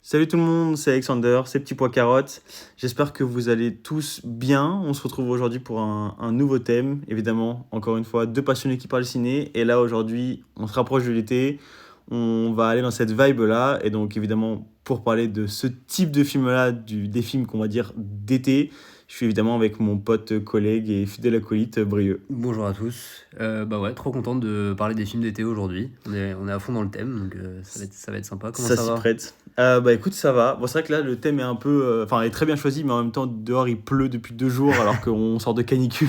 Salut tout le monde, c'est Alexander, c'est Petit Pois Carotte. J'espère que vous allez tous bien. On se retrouve aujourd'hui pour un nouveau thème. Évidemment, encore une fois, deux passionnés qui parlent ciné. Et là, aujourd'hui, on se rapproche de l'été. On va aller dans cette vibe-là. Et donc, évidemment, pour parler de ce type de film-là, des films qu'on va dire d'été, je suis évidemment avec mon pote, collègue et fidèle acolyte, Brieux. Bonjour à tous. Bah ouais, trop content de parler des films d'été aujourd'hui. On est à fond dans le thème, donc ça va être sympa. Comment Ça ça s'y va? prête. Bah écoute, ça va. Bon, c'est vrai que là, le thème est un peu. Enfin, est très bien choisi, mais en même temps, dehors, il pleut depuis 2 jours alors qu'on sort de canicule.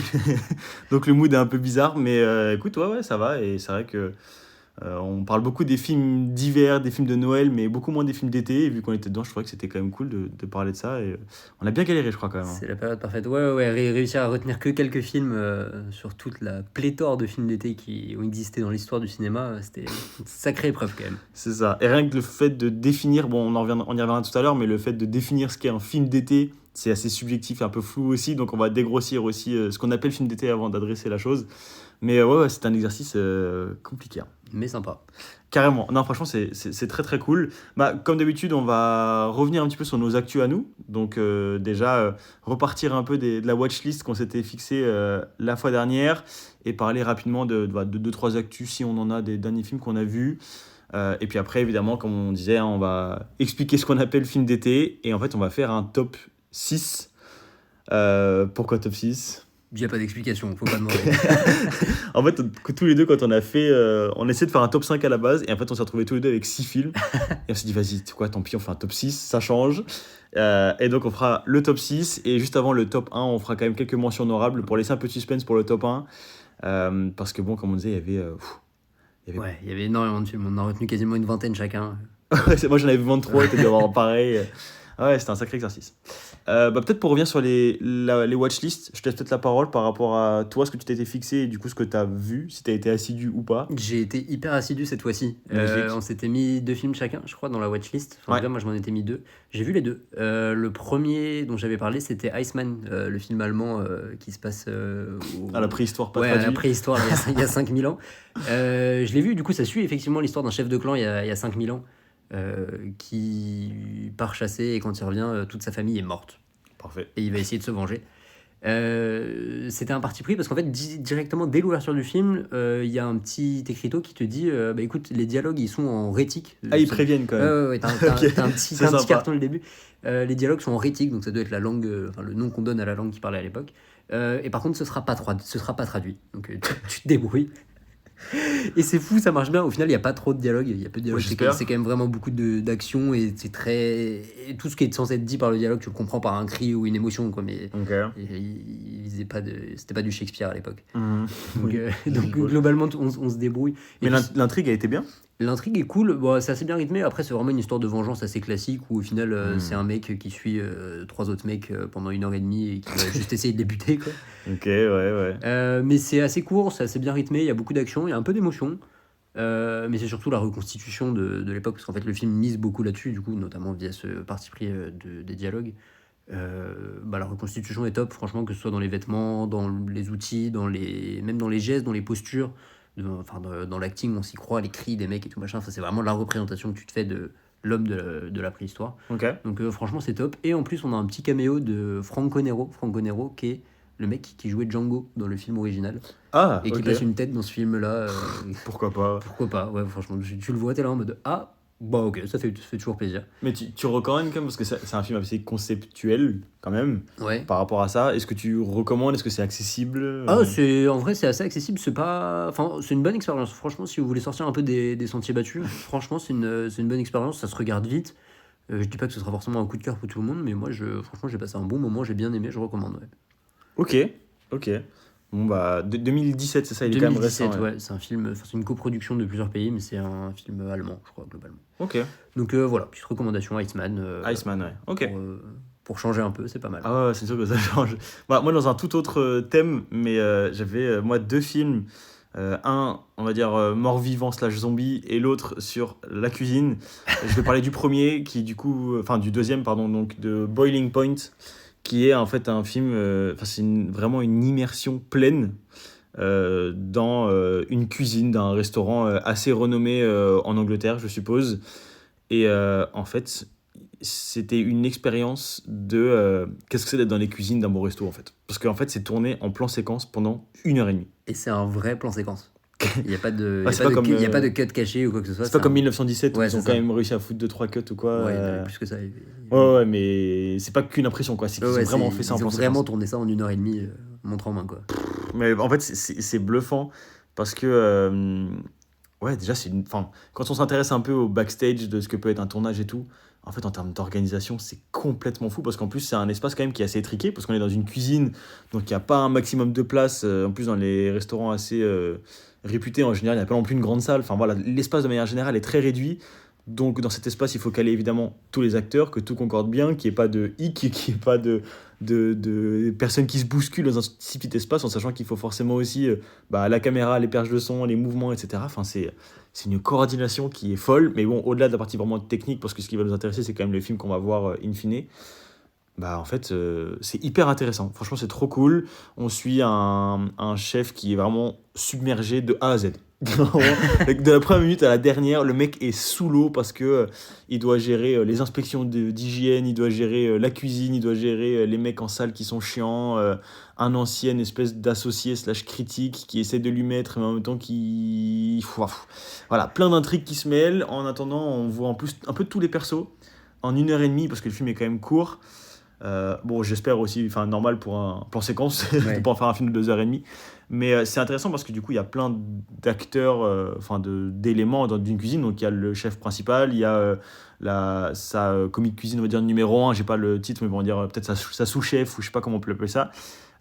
Donc le mood est un peu bizarre, mais écoute, ouais, ça va. Et c'est vrai que on parle beaucoup des films d'hiver, des films de Noël, mais beaucoup moins des films d'été. Et vu qu'on était dedans, je trouvais que c'était quand même cool de parler de ça. Et on a bien galéré, je crois, quand même, hein. C'est la période parfaite. Ouais, réussir à retenir que quelques films sur toute la pléthore de films d'été qui ont existé dans l'histoire du cinéma, c'était une sacrée épreuve quand même. C'est ça. Et rien que le fait de définir, bon, on y reviendra tout à l'heure, mais le fait de définir ce qu'est un film d'été, c'est assez subjectif et un peu flou aussi. Donc on va dégrossir aussi ce qu'on appelle film d'été avant d'adresser la chose. Mais ouais, c'est un exercice compliqué, hein. Mais sympa. Carrément. Non, franchement, c'est très très cool. Bah, comme d'habitude, on va revenir un petit peu sur nos actus à nous. Donc, déjà, repartir un peu de la watchlist qu'on s'était fixée la fois dernière et parler rapidement de deux, trois actus si on en a des derniers films qu'on a vus. Et puis après, évidemment, comme on disait, hein, on va expliquer ce qu'on appelle film d'été. Et en fait, on va faire un top 6. Pourquoi top 6? Il n'y a pas d'explication, faut pas demander. En fait, tous les deux, quand on a fait. On essayait de faire un top 5 à la base, et en fait, on s'est retrouvés tous les deux avec 6 films. Et on s'est dit, vas-y, tu sais quoi, tant pis, on fait un top 6, ça change. Et donc, on fera le top 6, et juste avant le top 1, on fera quand même quelques mentions honorables pour laisser un peu de suspense pour le top 1. Parce que, bon, comme on disait, il y avait. Il y avait... Ouais, il y avait énormément de films, on en a retenu quasiment une vingtaine chacun. Moi, j'en avais 23, t'as dû avoir pareil. Ah ouais, c'était un sacré exercice. Bah, peut-être pour revenir sur les watchlists, je te laisse peut-être la parole par rapport à toi, ce que tu t'étais fixé et du coup ce que tu as vu, si tu as été assidu ou pas. J'ai été hyper assidu cette fois-ci. Magnifique. On s'était mis 2 films chacun, je crois, dans la watchlist. Enfin, en tout Ouais. cas, moi, je m'en étais mis 2. J'ai vu les deux. Le premier dont j'avais parlé, c'était Iceman, le film allemand qui se passe À la préhistoire, pas ouais, à la traduit. préhistoire, il y a 5000 ans. Je l'ai vu, du coup, ça suit effectivement l'histoire d'un chef de clan il y a 5000 ans qui part chasser et quand il revient, toute sa famille est morte. Parfait. Et il va essayer de se venger. C'était un parti pris parce qu'en fait directement dès l'ouverture du film il y a un petit écriteau qui te dit bah écoute, les dialogues ils sont en rétique. Ah, ils préviennent quand même. Ouais, Ok. t'as un C'est petit sympa. carton le début. Les dialogues sont en rétique, donc ça doit être la langue, enfin le nom qu'on donne à la langue qui parlait à l'époque. Et par contre ce sera pas traduit, donc tu te débrouilles. Et c'est fou, ça marche bien. Au final, il n'y a pas trop de dialogue. Il y a peu de dialogue. Ouais, j'espère. C'est quand même vraiment beaucoup d'action. Et c'est très. Et tout ce qui est censé être dit par le dialogue, tu le comprends par un cri ou une émotion, quoi. Mais Ok. c'était pas du Shakespeare à l'époque. Mhm. Donc, Oui. donc Je vois. globalement, on se débrouille. Et Mais puis, l'intrigue a été bien. l'intrigue est cool. Bon, c'est assez bien rythmé. Après, c'est vraiment une histoire de vengeance assez classique où au final, c'est un mec qui suit 3 autres mecs pendant 1 heure et demie et qui va juste essayer de les buter, quoi. Ok, ouais. Mais c'est assez court, c'est assez bien rythmé, il y a beaucoup d'action, il y a un peu d'émotion. Mais c'est surtout la reconstitution de l'époque, parce qu'en fait le film mise beaucoup là-dessus, du coup, notamment via ce parti pris des dialogues. Bah, la reconstitution est top, franchement, que ce soit dans les vêtements, dans les outils, même dans les gestes, dans les postures, dans l'acting, on s'y croit, les cris des mecs et tout machin. Enfin, c'est vraiment la représentation que tu te fais de l'homme de la préhistoire. Ok. Donc franchement, c'est top. Et en plus, on a un petit caméo de Franco Nero, qui est le mec qui jouait Django dans le film original Ah, et qui ok. passe une tête dans ce film-là. Pourquoi pas. Pourquoi pas? Ouais, franchement, tu le vois, t'es là en mode ah, bah ok, ça fait toujours plaisir. Mais tu recommandes quand même, parce que c'est un film assez conceptuel, quand même, Ouais. par rapport à ça. Est-ce que tu recommandes? Est-ce que c'est accessible? Ah, en vrai, c'est assez accessible. Enfin, c'est une bonne expérience. Franchement, si vous voulez sortir un peu des sentiers battus, franchement, c'est une bonne expérience. Ça se regarde vite. Je dis pas que ce sera forcément un coup de cœur pour tout le monde, mais moi, franchement, j'ai passé un bon moment. J'ai bien aimé. Je recommande. Ouais. Ok, ok. Bon, bah, 2017, c'est ça, il est quand même récent. 2017, ouais, c'est un film. Enfin, c'est une coproduction de plusieurs pays, mais c'est un film allemand, je crois, globalement. Ok. Donc voilà, petite recommandation Iceman. Iceman, ouais. Ok. Pour changer un peu, c'est pas mal. Ah ouais, c'est sûr que ça change. Bah, moi, dans un tout autre thème, mais j'avais, moi, deux films. Un, on va dire, mort-vivant slash zombie, et l'autre sur la cuisine. Je vais parler du premier, qui du coup... Enfin, du deuxième, pardon, donc de Boiling Point, qui est en fait un film... Enfin, c'est vraiment une immersion pleine dans une cuisine d'un restaurant assez renommé en Angleterre, je suppose. Et en fait, c'était une expérience de qu'est-ce que c'est d'être dans les cuisines d'un bon resto en fait. Parce qu'en fait, c'est tourné en plan séquence pendant 1h30. Et c'est un vrai plan séquence. Il n'y a pas de, Ouais, c'est pas comme, il y a pas de cut caché ou quoi que ce soit. c'est pas comme un... 1917 où Ouais, ils c'est ont ça. quand même réussi à foutre 2-3 cuts ou quoi. Ouais, il y en avait plus que ça. Ouais, mais c'est pas qu'une impression quoi. C'est qu'ils ont vraiment fait ça en Ils ont plan vraiment séquence. tourné ça en 1h30, montre en main, quoi. Mais en fait, c'est bluffant parce que, ouais, déjà, enfin, quand on s'intéresse un peu au backstage de ce que peut être un tournage et tout, en fait, en termes d'organisation, c'est complètement fou parce qu'en plus, c'est un espace quand même qui est assez étriqué parce qu'on est dans une cuisine, donc il n'y a pas un maximum de place. En plus, dans les restaurants assez réputés, en général, il n'y a pas non plus une grande salle. Enfin voilà, l'espace de manière générale est très réduit. Donc, dans cet espace, il faut caler évidemment tous les acteurs, que tout concorde bien, qu'il n'y ait pas de hic, qu'il n'y ait pas de personnes qui se bousculent dans un si petit espace, en sachant qu'il faut forcément aussi la caméra, les perches de son, les mouvements, etc. Enfin, c'est une coordination qui est folle, mais bon, au-delà de la partie vraiment technique, parce que ce qui va nous intéresser, c'est quand même le film qu'on va voir in fine. En fait, c'est hyper intéressant. Franchement, c'est trop cool. On suit un chef qui est vraiment submergé de A à Z. De la première minute à la dernière, le mec est sous l'eau parce que il doit gérer les inspections d'hygiène, il doit gérer la cuisine, il doit gérer les mecs en salle qui sont chiants, un ancien espèce d'associé slash critique qui essaie de lui mettre, mais en même temps qui... Voilà, plein d'intrigues qui se mêlent. En attendant, on voit en plus un peu tous les persos en 1h30 parce que le film est quand même court. Bon, j'espère aussi, enfin, normal pour un plan séquence, Ouais. de pas en faire un film de 2h30. Mais c'est intéressant parce que du coup, il y a plein d'acteurs, d'éléments d'une cuisine. Donc, il y a le chef principal, il y a sa commis de cuisine, on va dire numéro 1, j'ai pas le titre, mais bon, on va dire peut-être sa sous-chef, ou je sais pas comment on peut l'appeler ça.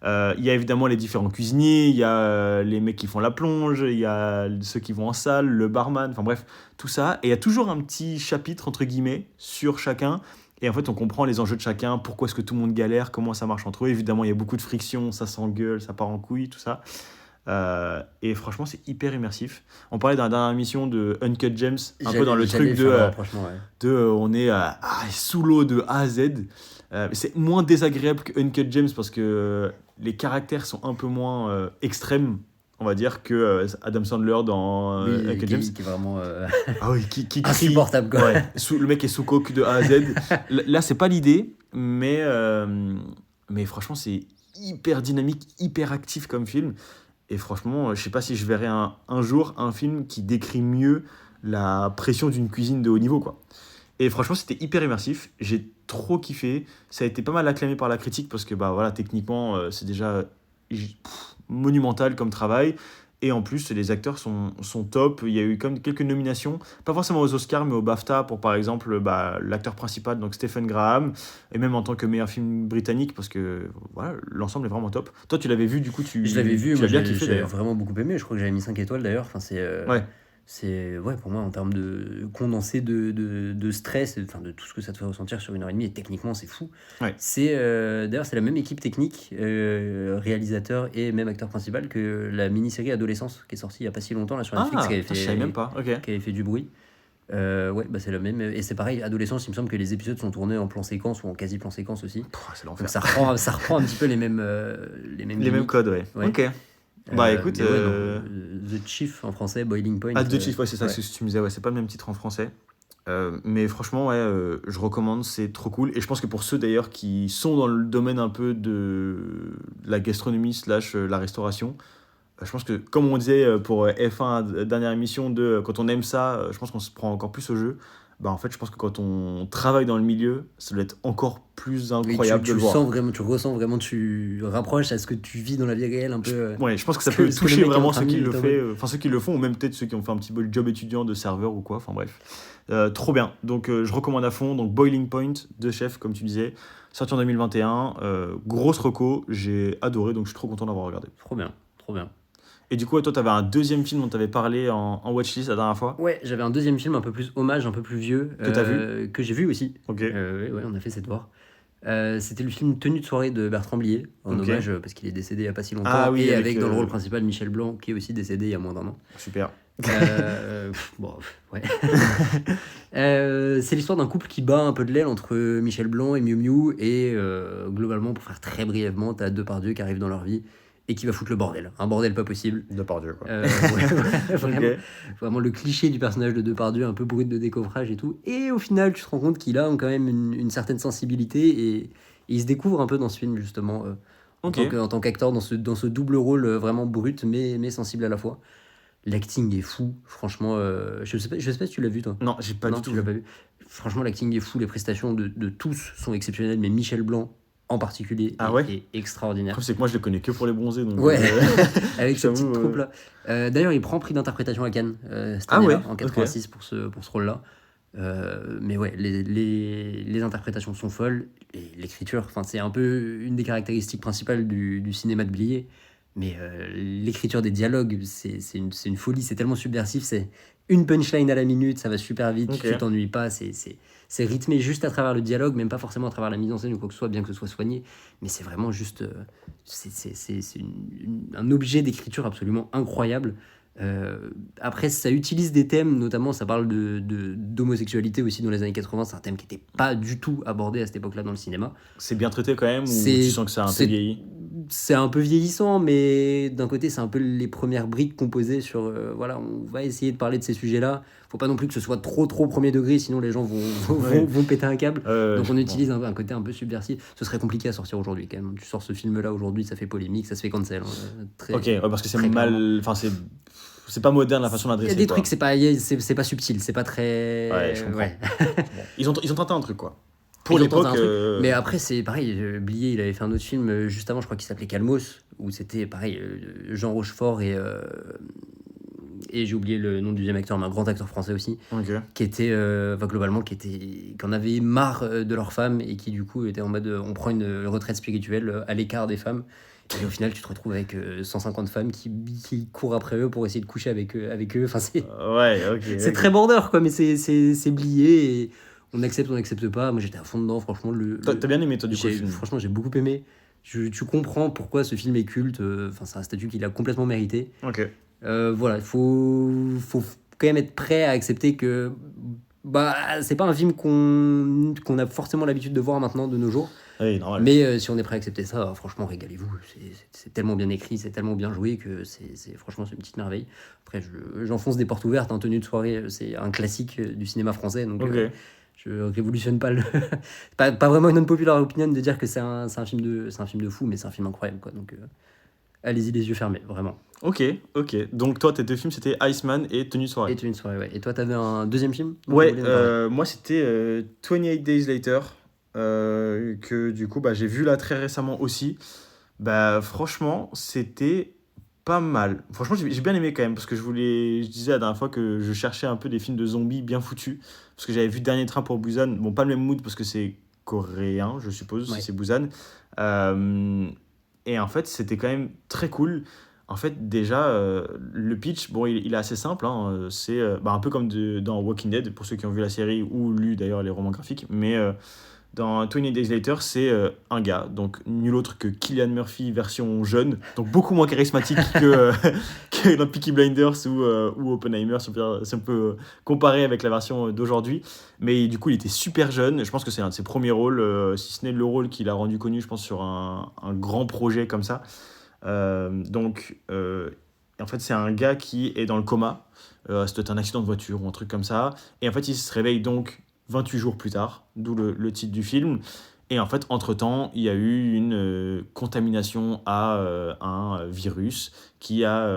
Il y a évidemment les différents cuisiniers, il y a les mecs qui font la plonge, il y a ceux qui vont en salle, le barman, enfin bref, tout ça. Et il y a toujours un petit chapitre, entre guillemets, sur chacun. Et en fait, on comprend les enjeux de chacun, pourquoi est-ce que tout le monde galère, comment ça marche entre eux. Évidemment, il y a beaucoup de friction, ça s'engueule, ça part en couille, tout ça. Et franchement, c'est hyper immersif. On parlait dans la dernière émission de Uncut Gems, un peu dans le truc on est sous l'eau de A à Z. C'est moins désagréable que Uncut Gems parce que les caractères sont un peu moins extrêmes, on va dire, que Adam Sandler dans Uncut Gems. Qui est vraiment Ah oui, qui crie. insupportable, quoi. Ouais, le mec est sous coke de A à Z. Là, c'est pas l'idée, mais franchement, c'est hyper dynamique, hyper actif comme film. Et franchement, je sais pas si je verrai un jour un film qui décrit mieux la pression d'une cuisine de haut niveau, quoi. Et franchement, c'était hyper immersif. J'ai trop kiffé. Ça a été pas mal acclamé par la critique parce que techniquement, c'est déjà monumental comme travail. Et en plus, les acteurs sont top. Il y a eu comme quelques nominations, pas forcément aux Oscars, mais au BAFTA pour par exemple l'acteur principal, donc Stephen Graham, et même en tant que meilleur film britannique, parce que voilà, l'ensemble est vraiment top. Toi, tu l'avais vu, du coup, Je l'avais vu, tu moi l'as bien kiffé j'avais d'ailleurs. vraiment beaucoup aimé. Je crois que j'avais mis 5 étoiles d'ailleurs. Enfin, Ouais. pour moi, en termes de condensé de stress, enfin, de tout ce que ça te fait ressentir sur 1h30, et techniquement, c'est fou. Ouais. D'ailleurs, c'est la même équipe technique, réalisateur et même acteur principal que la mini-série Adolescence qui est sortie il n'y a pas si longtemps là, sur Netflix, Je savais même pas. Ok. qui avait fait du bruit. C'est la même. Et c'est pareil, Adolescence, il me semble que les épisodes sont tournés en plan séquence ou en quasi plan séquence aussi. C'est Donc l'enfer. ça reprend un petit peu les mêmes Les mêmes gimmicks. codes, ouais. Ouais. Ok. Écoute. Mais ouais, non, The Chief en français, Boiling Point. The Chief, ouais, c'est ça ouais. ce que tu me disais, ouais, c'est pas le même titre en français. Mais franchement, ouais, je recommande, c'est trop cool. Et je pense que pour ceux d'ailleurs qui sont dans le domaine un peu de la gastronomie slash la restauration, je pense que comme on disait pour F1, dernière émission, quand on aime ça, je pense qu'on se prend encore plus au jeu. En fait, je pense que quand on travaille dans le milieu, ça doit être encore plus incroyable de le voir. Tu ressens vraiment, tu rapproches à ce que tu vis dans la vie réelle un peu. Ouais, je pense que ça ce peut que le toucher mec est vraiment en train ceux de qui vivre, ceux qui le font, ou même peut-être ceux qui ont fait un petit peu le job étudiant de serveur ou quoi, enfin bref. Trop bien, donc je recommande à fond. Donc Boiling Point de Chef, comme tu disais, sorti en 2021, grosse reco, j'ai adoré, donc je suis trop content d'avoir regardé. Trop bien, trop bien. Et du coup, toi, t'avais un deuxième film dont t'avais parlé en watchlist la dernière fois. Ouais, j'avais un deuxième film un peu plus hommage, un peu plus vieux. Que t'as vu que j'ai vu aussi. Ok. Ouais, on a fait cette devoir. C'était le film Tenue de soirée de Bertrand Blier, en Ok. hommage parce qu'il est décédé il n'y a pas si longtemps. Ah oui, et avec, avec dans le rôle principal Michel Blanc, qui est aussi décédé il y a moins d'un an. Super. Ouais. C'est l'histoire d'un couple qui bat un peu de l'aile entre Michel Blanc et Miu Miu. Et globalement, pour faire très brièvement, t'as Depardieu qui arrive dans leur vie et qui va foutre le bordel. Un bordel pas possible. Depardieu, quoi. Vraiment, Ok. vraiment le cliché du personnage de Depardieu, un peu brut de décoffrage et tout. Et au final, tu te rends compte qu'il a quand même une certaine sensibilité et il se découvre un peu dans ce film, justement, Ok. en tant qu'acteur, dans ce double rôle vraiment brut mais sensible à la fois. L'acting est fou, franchement. Je sais pas si tu l'as vu, toi. Non, j'ai pas Non, du tout tu l'as vu. pas vu. Franchement, l'acting est fou, les prestations de tous sont exceptionnelles, mais Michel Blanc en particulier Ah ouais? est Le extraordinaire. problème, c'est que moi, je le connais que pour les bronzés, donc Ouais, avec je sa t'avoue, petite troupe là. D'ailleurs, il prend prix d'interprétation à Cannes cette Ah ouais? année-là, en Ok. 86 pour ce rôle-là. Mais ouais, les interprétations sont folles et l'écriture, enfin, c'est un peu une des caractéristiques principales du cinéma de Blier. Mais l'écriture des dialogues, c'est une folie, c'est tellement subversif, c'est une punchline à la minute, ça va super vite, Ok. tu t'ennuies pas, c'est rythmé juste à travers le dialogue, même pas forcément à travers la mise en scène ou quoi que ce soit, bien que ce soit soigné, mais c'est vraiment juste, un objet d'écriture absolument incroyable. Après, ça utilise des thèmes, notamment ça parle d'homosexualité aussi dans les années 80, c'est un thème qui n'était pas du tout abordé à cette époque-là dans le cinéma. C'est bien traité quand même, ou tu C'est sens que ça a un peu c'est vieilli? c'est un peu vieillissant, mais d'un côté, c'est un peu les premières briques qu'on posait sur. Voilà, on va essayer de parler de ces sujets-là. Faut pas non plus que ce soit trop premier degré, sinon les gens Ouais. vont péter un câble. Donc Je on comprends. utilise un côté un peu subversif. Ce serait compliqué à sortir aujourd'hui quand même. Tu sors ce film-là aujourd'hui, ça fait polémique, ça se fait cancel. Très, Ok, ouais, parce que c'est très clairement. mal. Enfin, c'est pas moderne la façon Il y a d'adresser, des quoi. trucs, c'est pas subtil, c'est pas Ouais, je très. comprends. Ouais. Bon. Ils ont tenté un truc, quoi. Pour Ils ont tenté l'époque. un truc, mais après c'est pareil. Blier, il avait fait un autre film juste avant, je crois qu'il s'appelait Calmos, où c'était pareil, Jean Rochefort et j'ai oublié le nom du deuxième acteur, mais un grand acteur français aussi, Ok. qui était globalement qui en avait marre de leur femme et qui du coup était en mode on prend une retraite spirituelle à l'écart des femmes. Et au final, tu te retrouves avec 150 femmes qui courent après eux pour essayer de coucher avec eux. Enfin, Ouais, ok, c'est très ok. border, quoi, mais c'est Blier et on n'accepte pas. Moi, j'étais à fond dedans, franchement. T'as bien aimé, toi, du coup, le film? Franchement, j'ai beaucoup aimé. Tu comprends pourquoi ce film est culte. Enfin, c'est un statut qu'il a complètement mérité. Ok. Voilà, faut quand même être prêt à accepter que bah, c'est pas un film qu'on a forcément l'habitude de voir maintenant de nos jours. Oui, normal. Mais si on est prêt à accepter ça, franchement, régalez-vous. C'est tellement bien écrit, c'est tellement bien joué que franchement, c'est une petite merveille. Après, j'enfonce des portes ouvertes. Tenue de soirée, c'est un classique du cinéma français. Donc, Ok. je révolutionne pas pas vraiment une unpopular opinion de dire que c'est un film c'est un film de fou, mais c'est un film incroyable, quoi. Donc, allez-y les yeux fermés, vraiment. Ok, ok. Donc, toi, tes deux films, c'était Iceman et Tenue de soirée. Et une soirée, ouais. Et toi, t'avais un deuxième film dont tu Ouais, voulais me parler moi, c'était 28 Days Later, que du coup, bah, j'ai vu là très récemment aussi. Bah, franchement, c'était pas mal. Franchement, j'ai bien aimé quand même, parce que je disais la dernière fois que je cherchais un peu des films de zombies bien foutus, parce que j'avais vu Dernier Train pour Busan, bon, pas le même mood, parce que c'est coréen, je suppose, si Ouais. c'est Busan. Euh, et en fait, c'était quand même très cool. En fait, déjà, le pitch, bon, il est assez simple, hein, c'est bah, un peu comme dans Walking Dead, pour ceux qui ont vu la série ou lu d'ailleurs les romans graphiques, mais dans 20 Days Later, c'est un gars, donc nul autre que Cillian Murphy version jeune, donc beaucoup moins charismatique que dans Peaky Blinders ou Oppenheimer, si on peut comparer avec la version d'aujourd'hui. Mais du coup, il était super jeune, je pense que c'est un de ses premiers rôles, si ce n'est le rôle qu'il a rendu connu, je pense, sur un grand projet comme ça. En fait, c'est un gars qui est dans le coma. C'était un accident de voiture ou un truc comme ça. Et en fait, il se réveille donc 28 jours plus tard, d'où le titre du film. Et en fait, entre-temps, il y a eu une contamination à un virus qui a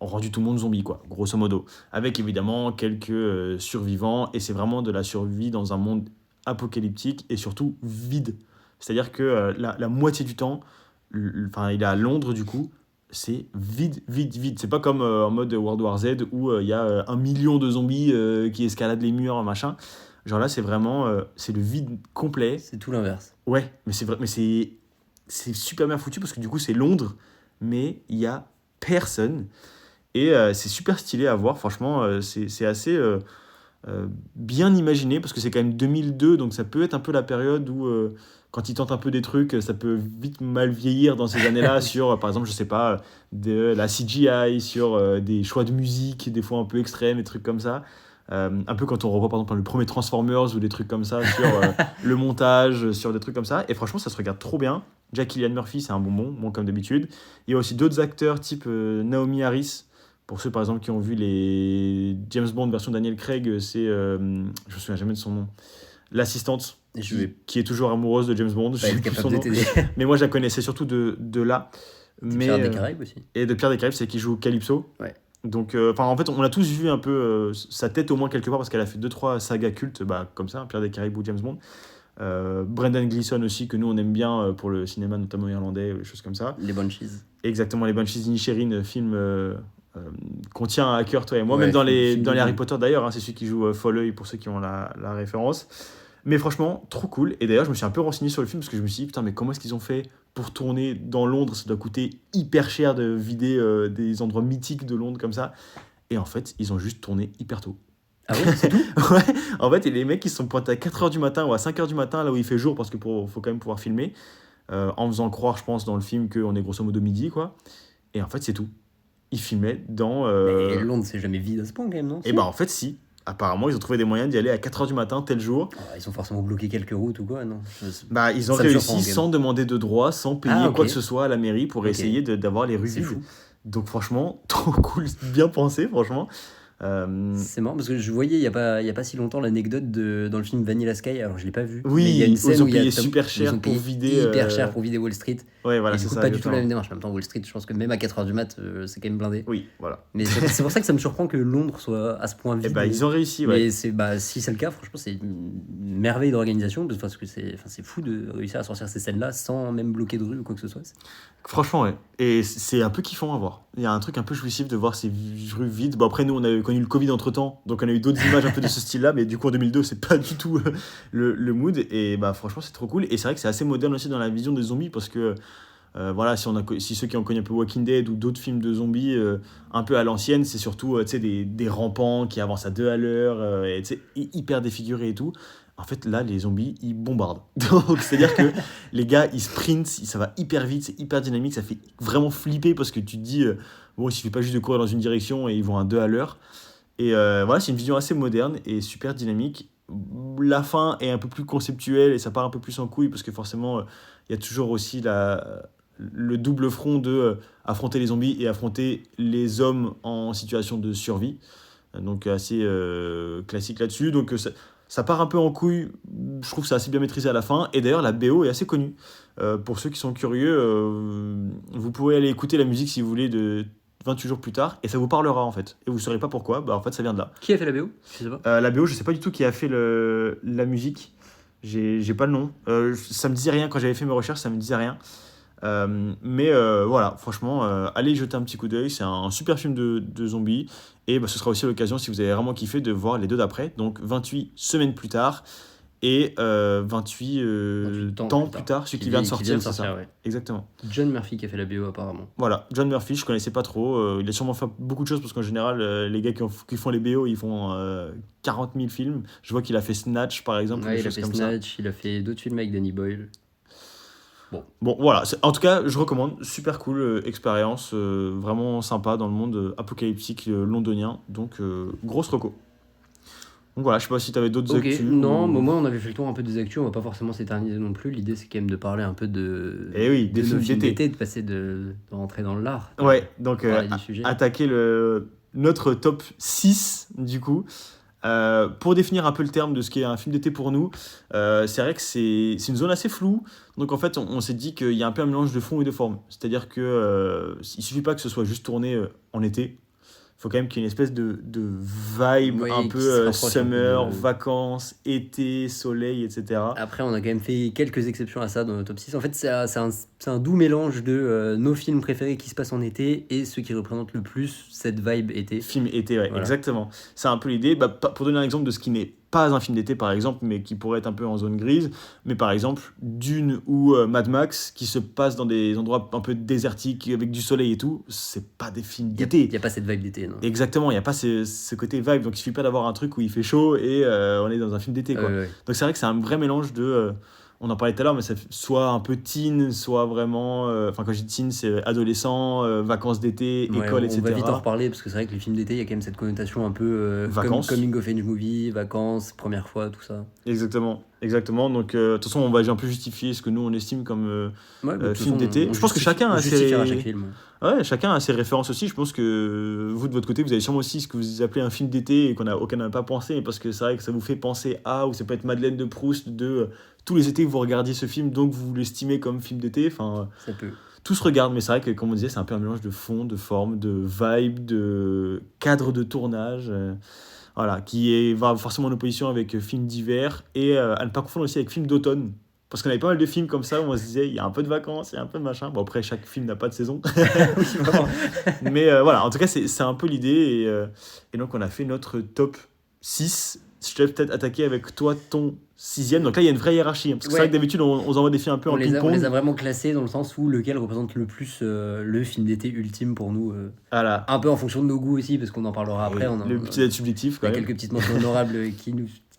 rendu tout le monde zombie, quoi, grosso modo. Avec évidemment quelques survivants. Et c'est vraiment de la survie dans un monde apocalyptique et surtout vide. C'est-à-dire que la moitié du temps, enfin, il est à Londres du coup, c'est vide, vide, vide. C'est pas comme en mode World War Z où il y a 1 million de zombies qui escaladent les murs, machin. Genre là, c'est vraiment c'est le vide complet. C'est tout l'inverse. Ouais, mais c'est vrai, mais c'est super bien foutu parce que du coup, c'est Londres, mais il y a personne et c'est super stylé à voir. Franchement, c'est assez bien imaginé parce que c'est quand même 2002, donc ça peut être un peu la période où quand ils tentent un peu des trucs, ça peut vite mal vieillir dans ces années-là sur, par exemple, je sais pas, de la CGI, sur des choix de musique, des fois un peu extrêmes, des trucs comme ça. Un peu quand on revoit par exemple le premier Transformers ou des trucs comme ça, sur le montage, sur des trucs comme ça. Et franchement, ça se regarde trop bien. Cillian Murphy, c'est un bonbon, bon, comme d'habitude. Il y a aussi d'autres acteurs type Naomi Harris. Pour ceux, par exemple, qui ont vu les James Bond version Daniel Craig, c'est, je me souviens jamais de son nom, l'assistante qui est toujours amoureuse de James Bond. Je sais plus son nom. Mais moi, je la connaissais surtout de là. Mais Pierre des Caraïbes aussi. Et de Pierre des Caraïbes, c'est qui joue Calypso. Ouais. Donc, en fait, on a tous vu un peu sa tête au moins quelque part parce qu'elle a fait 2-3 sagas cultes, comme ça, Pierre des Caraïbes ou James Bond. Brendan Gleeson aussi, que nous on aime bien pour le cinéma, notamment irlandais, des choses comme ça. Les Banshees. Exactement, les Banshees d'Inisherin, film qu'on tient à cœur, toi et moi, même dans les Harry Potter d'ailleurs, hein, c'est celui qui joue Folleuil pour ceux qui ont la référence. Mais franchement, trop cool. Et d'ailleurs, je me suis un peu renseigné sur le film parce que je me suis dit, putain, mais comment est-ce qu'ils ont fait pour tourner dans Londres? Ça doit coûter hyper cher de vider des endroits mythiques de Londres comme ça. Et en fait, ils ont juste tourné hyper tôt. Ah ouais, c'est tout. Ouais, en fait, et les mecs, ils se sont pointés à 4h du matin ou à 5h du matin, là où il fait jour, parce qu'il faut quand même pouvoir filmer, en faisant croire, je pense, dans le film qu'on est grosso modo midi, quoi. Et en fait, c'est tout. Ils filmaient dans... Mais Londres, c'est jamais vide à ce point, quand même, non? Et en fait, si. Apparemment, ils ont trouvé des moyens d'y aller à 4h du matin, tel jour. Ils ont forcément bloqué quelques routes ou quoi, non? Ils ont réussi sans demander de droits, sans payer quoi que ce soit à la mairie pour essayer d'avoir les rues vides. Donc franchement, trop cool, bien pensé, franchement. C'est marrant parce que je voyais il y a pas si longtemps l'anecdote dans le film Vanilla Sky. Alors je l'ai pas vu. Oui, mais il y a une scène ils ont où il y a payé super cher pour vider. Hyper cher pour vider Wall Street. Ouais, voilà, et du c'est coup, ça. Pas du tout la même démarche. En même temps, Wall Street, je pense que même à 4h du mat, c'est quand même blindé. Oui, voilà. Mais c'est pour ça que ça me surprend que Londres soit à ce point vide. Ils ont réussi, ouais. Mais si c'est le cas, franchement, c'est une merveille d'organisation parce que c'est fou de réussir à sortir ces scènes-là sans même bloquer de rue ou quoi que ce soit. Franchement, ouais. Et c'est un peu kiffant à voir. Il y a un truc un peu jouissif de voir ces rues vides. Bon, après, nous, on a connu le Covid entre-temps, donc on a eu d'autres images un peu de ce style-là, mais du coup, en 2002, c'est pas du tout le mood. Et franchement, c'est trop cool. Et c'est vrai que c'est assez moderne aussi dans la vision des zombies, parce que, voilà, si ceux qui ont connu un peu Walking Dead ou d'autres films de zombies un peu à l'ancienne, c'est surtout des rampants qui avancent à 2 à l'heure, et hyper défigurés et tout. En fait, là, les zombies, ils bombardent. Donc, c'est-à-dire que les gars, ils sprintent, ça va hyper vite, c'est hyper dynamique, ça fait vraiment flipper parce que tu te dis, bon, il suffit pas juste de courir dans une direction et ils vont à 2 à l'heure. Et voilà, c'est une vision assez moderne et super dynamique. La fin est un peu plus conceptuelle et ça part un peu plus en couille parce que forcément, il y a toujours aussi le double front de affronter les zombies et affronter les hommes en situation de survie. Donc, assez classique là-dessus. Donc, ça part un peu en couille, je trouve que c'est assez bien maîtrisé à la fin. Et d'ailleurs, la BO est assez connue. Pour ceux qui sont curieux, vous pouvez aller écouter la musique si vous voulez de 28 jours plus tard, et ça vous parlera en fait. Et vous ne saurez pas pourquoi, en fait ça vient de là. Qui a fait la BO? Je sais pas. La BO, je ne sais pas du tout qui a fait la musique. J'ai pas le nom. Ça me disait rien quand j'avais fait mes recherches, ça me disait rien. Mais voilà, franchement, allez jeter un petit coup d'œil. C'est un super film de zombies. Et ce sera aussi l'occasion, si vous avez vraiment kiffé, de voir les deux d'après. Donc 28 semaines plus tard et 28 temps plus tard, celui qui vient de sortir, c'est ça. Ouais. Exactement. John Murphy qui a fait la BO apparemment. Voilà, John Murphy, je connaissais pas trop. Il a sûrement fait beaucoup de choses parce qu'en général, les gars qui font les BO, ils font 40 000 films. Je vois qu'il a fait Snatch par exemple. Ouais, il a fait Snatch, il a fait d'autres films avec Danny Boyle. Bon, voilà. En tout cas, je recommande. Super cool expérience. Vraiment sympa dans le monde apocalyptique londonien. Donc, grosse reco. Donc voilà, je sais pas si tu avais d'autres actus. Non, moi, on avait fait le tour un peu des actus. On va pas forcément s'éterniser non plus. L'idée, c'est quand même de parler un peu de des films d'été. De passer de rentrer dans l'art. Ouais, donc attaquer notre top 6, du coup. Pour définir un peu le terme de ce qu'est un film d'été pour nous, c'est vrai que c'est une zone assez floue. Donc en fait, on s'est dit qu'il y a un peu un mélange de fond et de forme. C'est-à-dire que il suffit pas que ce soit juste tourné en été. Il faut quand même qu'il y ait une espèce de vibe un peu summer, vacances, été, soleil, etc. Après, on a quand même fait quelques exceptions à ça dans le top 6. En fait, c'est un doux mélange de nos films préférés qui se passent en été et ceux qui représentent le plus cette vibe été. Film été, ouais, voilà. Exactement. C'est un peu l'idée. Pour donner un exemple de ce qui n'est pas un film d'été, par exemple, mais qui pourrait être un peu en zone grise, mais par exemple, Dune ou Mad Max, qui se passent dans des endroits un peu désertiques, avec du soleil et tout, c'est pas des films d'été. Il n'y a pas cette vibe d'été, non? Exactement, il n'y a pas ce côté vibe, donc il suffit pas d'avoir un truc où il fait chaud et on est dans un film d'été, quoi. Ouais. Donc c'est vrai que c'est un vrai mélange de... on en parlait tout à l'heure, mais ça soit un peu teen, soit vraiment... Enfin, quand je dis teen, c'est adolescent, vacances d'été, école, etc. On va vite en reparler, parce que c'est vrai que les films d'été, il y a quand même cette connotation un peu... vacances. Coming of age movie, vacances, première fois, tout ça. Exactement. Exactement, donc de toute façon on va un peu justifier ce que nous on estime comme Ouais, de toute film façon, d'été. on Je pense que justifie- chacun on a justifiera chaque ses... film. Ouais, chacun a ses références aussi. Je pense que vous de votre côté vous avez sûrement aussi ce que vous appelez un film d'été et auquel on n'a pas pensé, mais parce que c'est vrai que ça vous fait penser à, ou ça peut être Madeleine de Proust de tous les étés que vous regardiez ce film, donc vous l'estimez comme film d'été. Enfin, Ça peut. tout se regarde, mais c'est vrai que comme on disait, c'est un peu un mélange de fond, de forme, de vibe, de cadre de tournage. Voilà, va forcément en opposition avec film d'hiver et à ne pas confondre aussi avec film d'automne. Parce qu'on avait pas mal de films comme ça où on se disait il y a un peu de vacances, il y a un peu de machin. Bon, après, chaque film n'a pas de saison. Oui, vraiment. Mais voilà, en tout cas, c'est un peu l'idée. Et donc, on a fait notre top 6. Je te laisse peut-être attaquer avec toi ton sixième. Donc là, il y a une vraie hiérarchie, hein. Parce que c'est Ouais. vrai que d'habitude, on envoie des films un peu On en les a ping-pong. vraiment classés dans le sens où lequel représente le plus le film d'été ultime pour nous. Voilà. Un peu en fonction de nos goûts aussi, parce qu'on en parlera après. Le but c'est d'être subjectif, Il y quand a même. quelques petites mentions honorables qui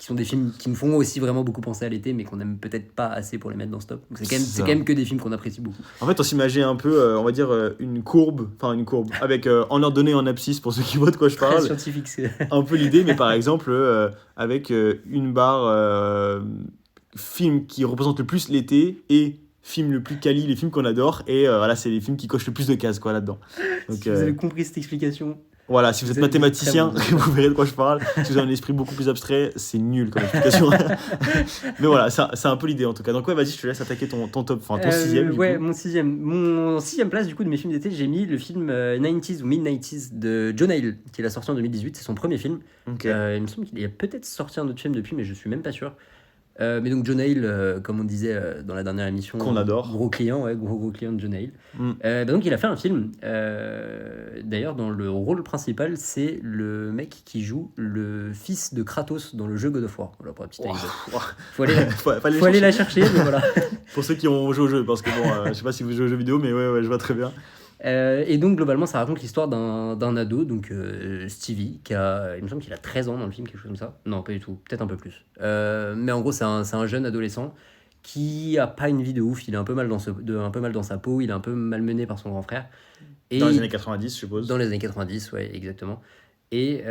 sont des films qui nous font aussi vraiment beaucoup penser à l'été, mais qu'on aime peut-être pas assez pour les mettre dans ce top. Donc c'est Ça. quand même que des films qu'on apprécie beaucoup. En fait, on s'imagine un peu, on va dire, une courbe, avec en ordonnée en abscisse pour ceux qui voient de quoi je Très parle. scientifique. Un peu l'idée, mais par exemple, avec une barre film qui représente le plus l'été et film le plus quali, les films qu'on adore. Et voilà, c'est les films qui cochent le plus de cases quoi, là-dedans. Donc, Si vous avez compris cette explication. voilà, si vous êtes Vous êtes mathématicien, très bon. vous verrez de quoi je parle. Si vous avez un esprit beaucoup plus abstrait, c'est nul comme explication. Mais voilà, c'est un peu l'idée en tout cas. Donc ouais, vas-y, je te laisse attaquer ton top, enfin ton sixième. Du Ouais, coup. mon sixième place du coup de mes films d'été, j'ai mis le film 90s ou mid-90s de Jonah Hill, qui est sorti en 2018. C'est son premier film. Ok. Il me semble qu'il a peut-être sorti un autre film depuis, mais je suis même pas sûr. Mais donc Jonah Hill, comme on disait dans la dernière émission, Qu'on adore. gros client, ouais, gros client de Jonah Hill. Mm. Donc il a fait un film. D'ailleurs, dans le rôle principal, c'est le mec qui joue le fils de Kratos dans le jeu God of War. Voilà pour la petite anecdote. Faut aller, faut aller la chercher, mais voilà. Pour ceux qui ont joué au jeu, parce que bon, je sais pas si vous jouez aux jeux vidéo, mais ouais, je vois très bien. Et donc globalement ça raconte l'histoire d'un ado, donc Stevie, il me semble qu'il a 13 ans dans le film, quelque chose comme ça. Non, pas du tout, peut-être un peu plus. Mais en gros c'est un jeune adolescent qui a pas une vie de ouf, il est un peu mal un peu mal dans sa peau, il est un peu malmené par son grand frère. Et Dans les années 90, je suppose. Dans les années 90, ouais, exactement. Et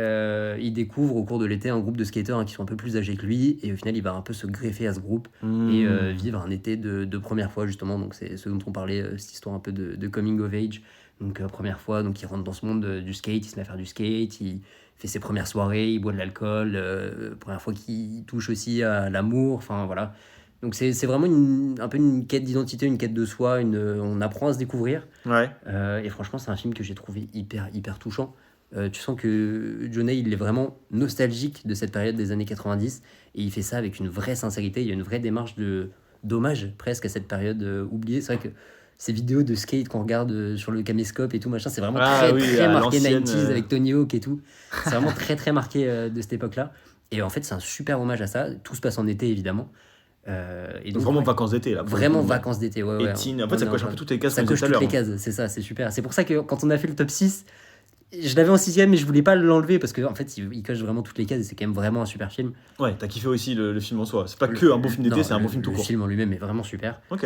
il découvre au cours de l'été un groupe de skateurs qui sont un peu plus âgés que lui, et au final il va un peu se greffer à ce groupe et vivre un été de première fois justement. Donc c'est ce dont on parlait, cette histoire un peu de coming of age. Donc première fois, donc il rentre dans ce monde du skate, il se met à faire du skate, il fait ses premières soirées, il boit de l'alcool, première fois qu'il touche aussi à l'amour, enfin voilà. Donc c'est vraiment un peu une quête d'identité, une quête de soi, on apprend à se découvrir. Ouais. Et franchement c'est un film que j'ai trouvé hyper touchant. Tu sens que Jonah il est vraiment nostalgique de cette période des années 90 et il fait ça avec une vraie sincérité, il y a une vraie démarche d'hommage presque à cette période oubliée. C'est vrai que ces vidéos de skate qu'on regarde sur le caméscope et tout machin, c'est vraiment très marqué 90s avec Tony Hawk et tout. C'est vraiment très marqué de cette époque-là. Et en fait c'est un super hommage à ça. Tout se passe en été évidemment. Et donc, vraiment vacances d'été là. Vraiment vacances d'été, ouais. Et teen, en fait ça coche un peu toutes les cases. Ça coche toutes les cases, c'est ça, c'est super. C'est pour ça que quand on a fait le top 6, je l'avais en 6ème, mais je voulais pas l'enlever parce que en fait, il coche vraiment toutes les cases et c'est quand même vraiment un super film. Ouais, t'as kiffé aussi le film en soi. C'est pas que un beau film d'été, c'est un bon film tout court. Le film en lui-même est vraiment super. Ok.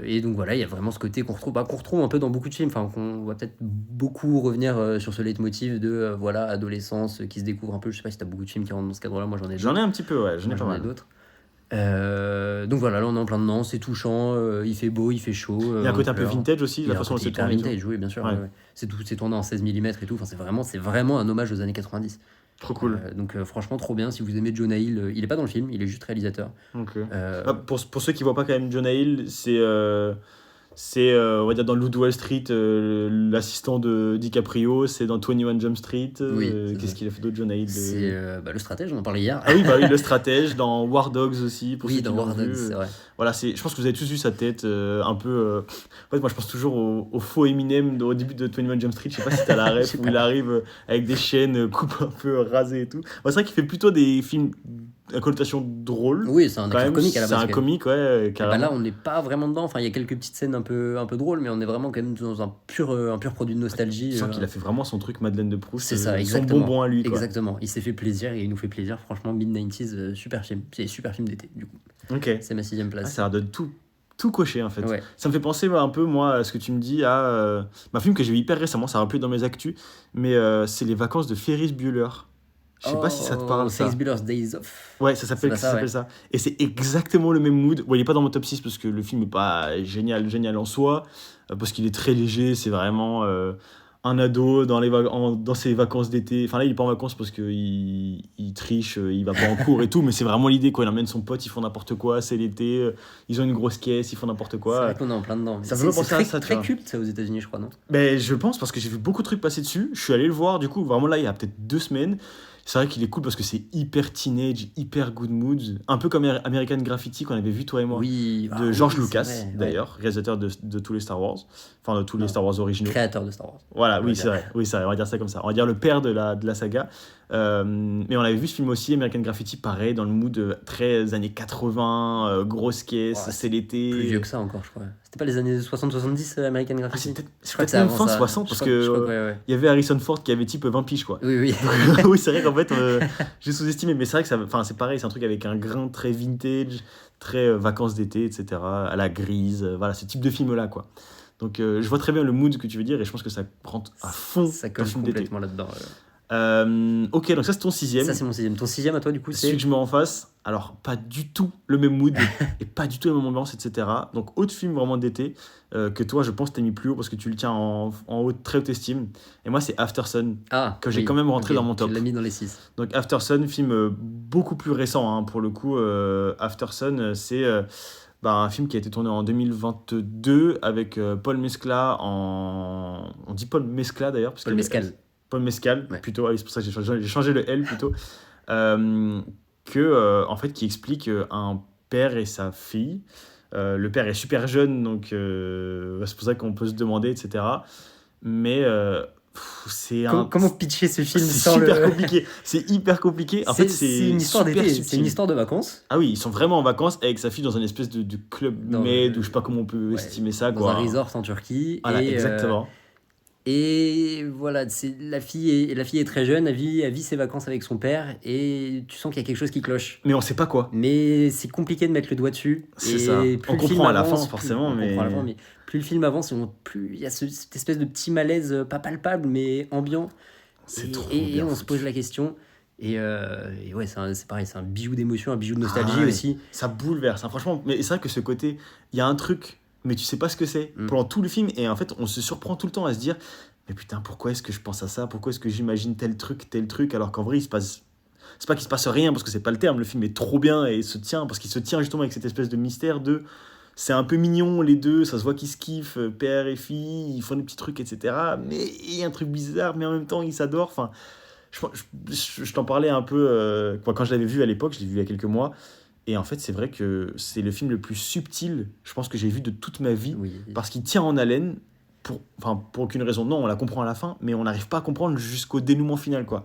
Et donc voilà, il y a vraiment ce côté qu'on retrouve un peu dans beaucoup de films. Enfin, qu'on va peut-être beaucoup revenir sur ce leitmotiv de voilà, adolescence qui se découvre un peu. Je sais pas si t'as beaucoup de films qui rentrent dans ce cadre-là. Moi, j'en ai d'autres. J'en ai un petit peu, ouais. J'en ai pas mal. D'autres. Donc voilà, là on est en plein dedans, c'est touchant, il fait beau, il fait chaud. Il y a un côté un peu vintage aussi, la façon dont c'est tourné. Vintage, oui, bien sûr. Ouais. Ouais. C'est tourné en 16 mm et tout, enfin, c'est vraiment un hommage aux années 90. Trop cool. Donc franchement, trop bien. Si vous aimez Jonah Hill, il est pas dans le film, il est juste réalisateur. Okay. Pour ceux qui voient pas quand même Jonah Hill, c'est on va dire dans Loup de Wall Street, l'assistant de DiCaprio, c'est dans 21 Jump Street. Qu'est-ce qu'il a fait d'autre, Jonah Hill C'est le stratège, on en parlait hier. Ah oui, le stratège, dans War Dogs aussi. Pour ceux dans qui War l'ont Dogs, vu. c'est vrai. Voilà, je pense que vous avez tous vu sa tête un peu. En fait, moi je pense toujours au faux Eminem au début de 21 Jump Street. Je sais pas si t'as la ref où il arrive avec des chaînes, coupe un peu rasée et tout. C'est vrai qu'il fait plutôt des films à connotation drôle. Oui, c'est un acteur comique à la base. C'est un comique, ouais, carrément. Là, on n'est pas vraiment dedans. Enfin, il y a quelques petites scènes un peu drôles, mais on est vraiment quand même dans un pur produit de nostalgie. Je sens qu'il a fait vraiment son truc Madeleine de Proust. C'est ça, exactement. Son bonbon à lui, quoi. Exactement. Il s'est fait plaisir et il nous fait plaisir. Franchement, mid-90s, super film. C'est super film d'été, du coup. Ok. C'est ma 6ème place. Ça a l'air de tout cocher, en fait. Ouais. Ça me fait penser un peu, moi, à ce que tu me dis, à un film que j'ai vu hyper récemment, ça a un peu dans mes actus, mais c'est Les Vacances de Ferris Bueller. Je sais pas si ça te parle, ça. Ferris Bueller's Days Off. Ouais, ça C'est s'appelle pas ça, ouais. ça. Et c'est exactement le même mood. Bon, il est pas dans mon top 6 parce que le film est pas génial en soi, parce qu'il est très léger, c'est vraiment un ado dans ses vacances d'été. Enfin là, il est pas en vacances parce qu'il triche, il va pas en cours et tout, mais c'est vraiment l'idée quoi. Il emmène son pote, ils font n'importe quoi, c'est l'été, ils ont une grosse caisse, ils font n'importe C'est quoi. vrai qu'on est en plein dedans. Ça me C'est fait penser à très, ça, tu très vois. culte, ça, aux États-Unis, je crois, non? Ben, je pense parce que j'ai vu beaucoup de trucs passer dessus. Je suis allé le voir, du coup, vraiment là, il y a peut-être 2 semaines. C'est vrai qu'il est cool parce que c'est hyper teenage, hyper good mood. Un peu comme American Graffiti qu'on avait vu, toi et moi. Oui, De George oui, c'est Lucas, vrai, ouais. d'ailleurs, réalisateur de tous les Star Wars. Enfin, de tous les Non. Star Wars originaux. Créateur de Star Wars. Voilà, on oui, va c'est dire. vrai. Oui, c'est vrai, on va dire ça comme ça. On va dire le père de la saga. Mais on avait vu ce film aussi, American Graffiti, pareil, dans le mood très années 80, grosse caisse, Ouais, c'est l'été. Plus vieux que ça encore, je crois. C'était pas les années 60-70, American Ah, Graffiti? je Je crois crois que que c'est même avant fin ça. 60, Je parce crois- je crois que que ouais. il y avait Harrison Ford qui avait type 20 piges, quoi. Oui, oui. Oui, c'est vrai qu'en fait, j'ai sous-estimé, mais c'est vrai que enfin, c'est pareil, c'est un truc avec un grain très vintage, très vacances d'été, etc., à la grise, voilà, ce type de film-là, quoi. Donc, je vois très bien le mood que tu veux dire, et je pense que ça rentre à fond Ça dans colle le film d'été. complètement là-dedans. Ok, donc ça, c'est ton 6e. Ça, c'est mon 6e. Ton 6e à toi, du coup, Celui c'est. que je mets en face, alors pas du tout le même mood et pas du tout la même ambiance, etc. Donc, autre film vraiment d'été que toi, je pense, t'as mis plus haut parce que tu le tiens en haute, très haute estime. Et moi, c'est After Sun, Ah, que j'ai oui, quand même rentré ok, dans mon top. Tu l'as mis dans les 6. Donc After Sun, film beaucoup plus récent hein, pour le coup. After Sun, c'est un film qui a été tourné en 2022 avec Paul Mescla en... On dit Paul Mescla d'ailleurs. Parce Paul que Mescal. Paul Mescal, Ouais. plutôt. Ah oui, c'est pour ça que j'ai changé le L plutôt. En fait, qui explique un père et sa fille. Le père est super jeune, donc c'est pour ça qu'on peut se demander, etc. Mais c'est un... Comment pitcher ce film C'est sans super le. compliqué. C'est hyper compliqué. En fait, C'est une histoire super d'été, c'est subtil. une histoire de vacances. Ah oui, ils sont vraiment en vacances avec sa fille dans un espèce de club Dans med, le- ou je sais pas comment on peut Ouais, estimer ça, dans quoi. un resort en Turquie. Voilà, et, exactement. Et voilà, la fille est très jeune, elle vit ses vacances avec son père, et tu sens qu'il y a quelque chose qui cloche. Mais on sait pas quoi. Mais c'est compliqué de mettre le doigt dessus. C'est Et ça. plus On le film comprend à la avance, fin, forcément, on mais... comprend à la fin, mais plus le film avance, plus il y a cette espèce de petit malaise, pas palpable, mais ambiant. C'est trop Et bien on se foutu. pose la question. Et ouais, c'est pareil, c'est un bijou d'émotion, un bijou de nostalgie Ah ouais. aussi. Ça bouleverse, hein, franchement. Mais c'est vrai que ce côté, il y a un truc, mais tu sais pas ce que c'est Mm. pendant tout le film. Et en fait, on se surprend tout le temps à se dire, mais putain, pourquoi est-ce que je pense à ça? Pourquoi est-ce que j'imagine tel truc? Alors qu'en vrai, il se passe... C'est pas qu'il se passe rien, parce que c'est pas le terme. Le film est trop bien et il se tient, parce qu'il se tient justement avec cette espèce de mystère de... C'est un peu mignon, les deux, ça se voit qu'ils se kiffent, père et fille, ils font des petits trucs, etc. Mais il y a un truc bizarre, mais en même temps, ils s'adorent. Enfin, je t'en parlais un peu quand je l'avais vu à l'époque, je l'ai vu il y a quelques mois. Et en fait, c'est vrai que c'est le film le plus subtil, je pense, que j'ai vu de toute ma vie. Oui. Parce qu'il tient en haleine, pour aucune raison. Non, on la comprend à la fin, mais on n'arrive pas à comprendre jusqu'au dénouement final, quoi.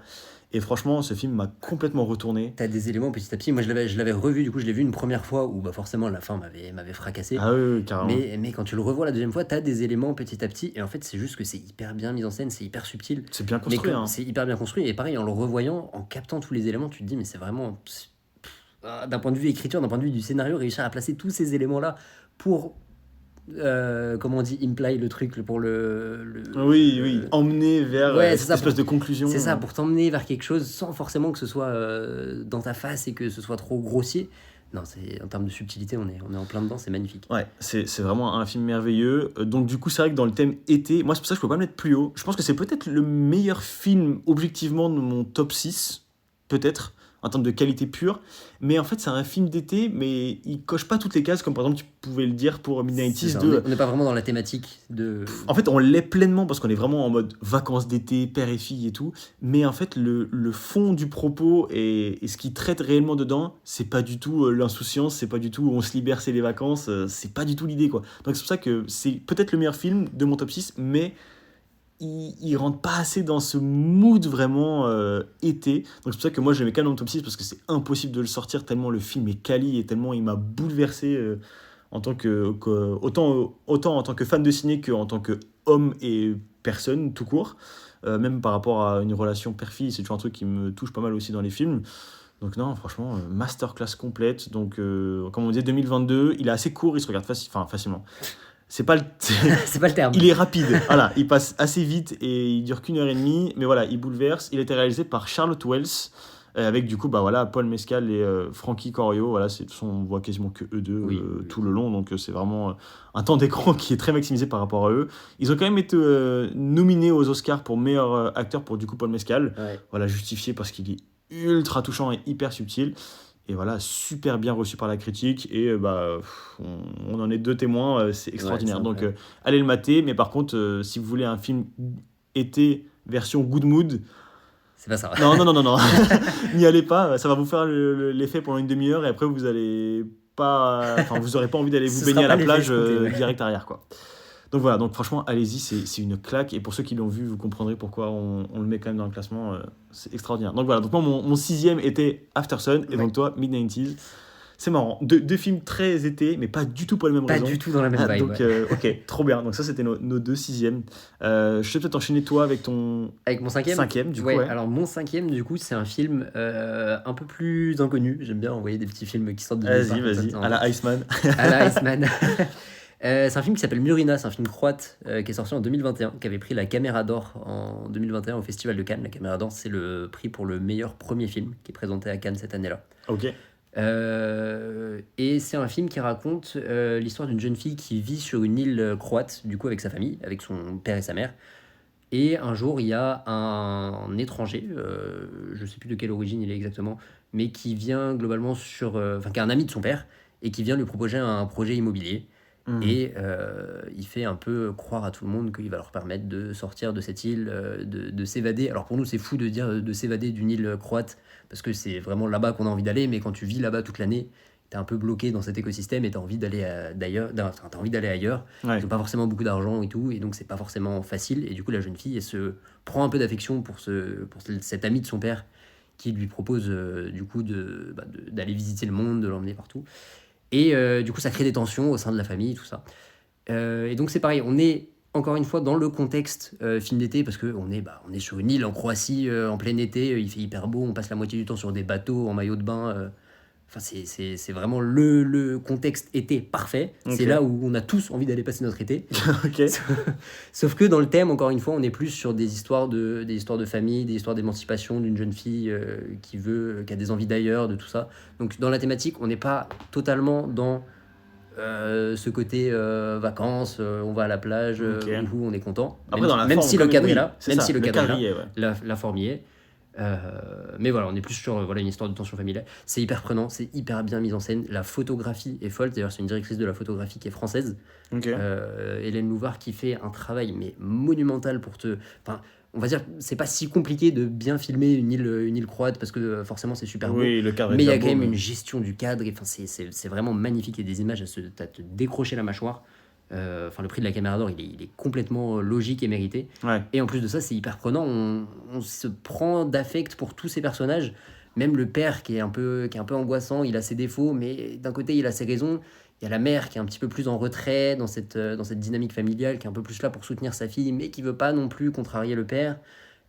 Et franchement, ce film m'a complètement retourné. T'as des éléments petit à petit. Moi, je l'avais revu, du coup, je l'ai vu une première fois où bah, forcément la fin m'avait fracassé. Ah oui, oui, carrément. Mais quand tu le revois la deuxième fois, t'as des éléments petit à petit. Et en fait, c'est juste que c'est hyper bien mis en scène, c'est hyper subtil. C'est bien Mais construit, hein. c'est hyper bien construit. Et pareil, en le revoyant, en captant tous les éléments, tu te dis, mais c'est vraiment. D'un point de vue écriture, d'un point de vue du scénario, réussir à placer tous ces éléments-là pour. Comment on dit, imply le truc pour Oui, emmener vers Ouais, c'est cette ça, espèce de conclusion. C'est ça, pour t'emmener vers quelque chose sans forcément que ce soit dans ta face et que ce soit trop grossier. Non, en termes de subtilité, on est en plein dedans, c'est magnifique. Ouais, c'est vraiment un film merveilleux. Donc du coup, c'est vrai que dans le thème été, moi c'est pour ça que je peux pas le mettre plus haut. Je pense que c'est peut-être le meilleur film objectivement de mon top 6, peut-être, en termes de qualité pure. Mais en fait, c'est un film d'été, mais il coche pas toutes les cases, comme par exemple tu pouvais le dire pour Midnight C'est ça, 2. on n'est pas vraiment dans la thématique de... En fait, on l'est pleinement parce qu'on est vraiment en mode vacances d'été, père et fille et tout. Mais en fait, le fond du propos et ce qui traite réellement dedans, c'est pas du tout l'insouciance, c'est pas du tout on se libère, c'est les vacances, c'est pas du tout l'idée, quoi. Donc c'est pour ça que c'est peut-être le meilleur film de mon top 6, mais il rentre pas assez dans ce mood vraiment été. Donc c'est pour ça que moi je le mets quand même dans mon top 6 parce que c'est impossible de le sortir tellement le film est quali et tellement il m'a bouleversé en tant autant en tant que fan de ciné qu'en tant que homme et personne tout court. Même par rapport à une relation père-fille, c'est toujours un truc qui me touche pas mal aussi dans les films. Donc non, franchement, masterclass complète. Donc comme on disait, 2022, il est assez court, il se regarde facilement. c'est pas le... C'est pas le terme. Il est rapide, voilà, il passe assez vite et il dure qu'1 heure et demie, mais voilà, il bouleverse. Il a été réalisé par Charlotte Wells, avec du coup, bah voilà, Paul Mescal et Frankie Corio, voilà, de toute façon, on voit quasiment que eux deux Oui. tout le long, donc c'est vraiment un temps d'écran qui est très maximisé par rapport à eux. Ils ont quand même été nominés aux Oscars pour meilleur acteur pour du coup Paul Mescal, Ouais. voilà, justifié parce qu'il est ultra touchant et hyper subtil. Et voilà, super bien reçu par la critique. Et on en est 2 témoins, c'est extraordinaire. c'est Donc, incroyable. allez le mater. Mais par contre, si vous voulez un film été version good mood, C'est pas ça. non. N'y allez pas. Ça va vous faire l'effet pendant une demi-heure. Et après, vous allez pas. Enfin, vous aurez pas envie d'aller vous Ce baigner sera à la pas l'effet plage escompté, ouais. direct arrière, quoi. Donc voilà, donc franchement, allez-y, c'est une claque. Et pour ceux qui l'ont vu, vous comprendrez pourquoi on le met quand même dans le classement. C'est extraordinaire. Donc voilà, donc moi, mon 6e était After Sun. Et Ouais. donc toi, Mid-90s. C'est marrant. Deux films très été, mais pas du tout pour les mêmes Pas raisons. du tout dans la même vibe. Donc, Ouais. ok, trop bien. Donc ça, c'était nos 2 6e. Je vais peut-être enchaîner toi avec ton Avec mon 5e. 5e, du coup, Ouais, ouais. alors mon 5e, du coup, c'est un film un peu plus inconnu. J'aime bien envoyer des petits films qui sortent de nulle part comme ça, de Vas-y, temps en à temps. la Iceman. À la Iceman. C'est un film qui s'appelle Murina, c'est un film croate qui est sorti en 2021, qui avait pris la Caméra d'Or en 2021 au Festival de Cannes. La Caméra d'Or, c'est le prix pour le meilleur premier film qui est présenté à Cannes cette année-là. Ok. Et c'est un film qui raconte l'histoire d'une jeune fille qui vit sur une île croate, du coup avec sa famille, avec son père et sa mère. Et un jour, il y a un étranger, je sais plus de quelle origine il est exactement, mais qui vient globalement enfin, qui est un ami de son père, et qui vient lui proposer un projet immobilier. Et il fait un peu croire à tout le monde qu'il va leur permettre de sortir de cette île, de s'évader. Alors pour nous, c'est fou de dire de s'évader d'une île croate, parce que c'est vraiment là-bas qu'on a envie d'aller, mais quand tu vis là-bas toute l'année, t'es un peu bloqué dans cet écosystème et t'as envie d'aller t'as envie d'aller ailleurs. Ouais. Ils n'ont pas forcément beaucoup d'argent et tout, et donc c'est pas forcément facile. Et du coup, la jeune fille, elle se prend un peu d'affection pour cet ami de son père qui lui propose du coup d'aller visiter le monde, de l'emmener partout. Et du coup, ça crée des tensions au sein de la famille, tout ça. Et donc, c'est pareil, on est encore une fois dans le contexte film d'été, parce qu'on on est sur une île en Croatie en plein été, il fait hyper beau, on passe la moitié du temps sur des bateaux en maillot de bain. Enfin, c'est vraiment le contexte été parfait. Ok. C'est là où on a tous envie d'aller passer notre été. Ok. Sauf que dans le thème, encore une fois, on est plus sur des histoires de famille, des histoires d'émancipation d'une jeune fille qui a des envies d'ailleurs, de tout ça. Donc dans la thématique, on n'est pas totalement dans ce côté vacances, on va à la plage, Ok. où on est content. Après, dans la même forme, si quand le cadre oui, est là, c'est même ça, si le cadre est là, y est, ouais. la forme y est. Mais voilà, on est plus sur une histoire de tension familiale. C'est hyper prenant, c'est hyper bien mis en scène. La photographie est folle. D'ailleurs, c'est une directrice de la photographie qui est française, Ok. Hélène Louvard, qui fait un travail mais monumental pour Enfin, on va dire, c'est pas si compliqué de bien filmer une île croate parce que forcément c'est super beau. Oui, le cadre est Mais il y a bien quand beau, même mais- une gestion du cadre. Et, enfin, c'est vraiment magnifique. Il y a des images à te décrocher la mâchoire. Enfin, le prix de la Caméra d'Or, il est complètement logique et mérité. Ouais. Et en plus de ça, c'est hyper prenant. On se prend d'affect pour tous ces personnages. Même le père qui est un peu angoissant, il a ses défauts, mais d'un côté, il a ses raisons. Il y a la mère qui est un petit peu plus en retrait dans cette dynamique familiale, qui est un peu plus là pour soutenir sa fille, mais qui veut pas non plus contrarier le père.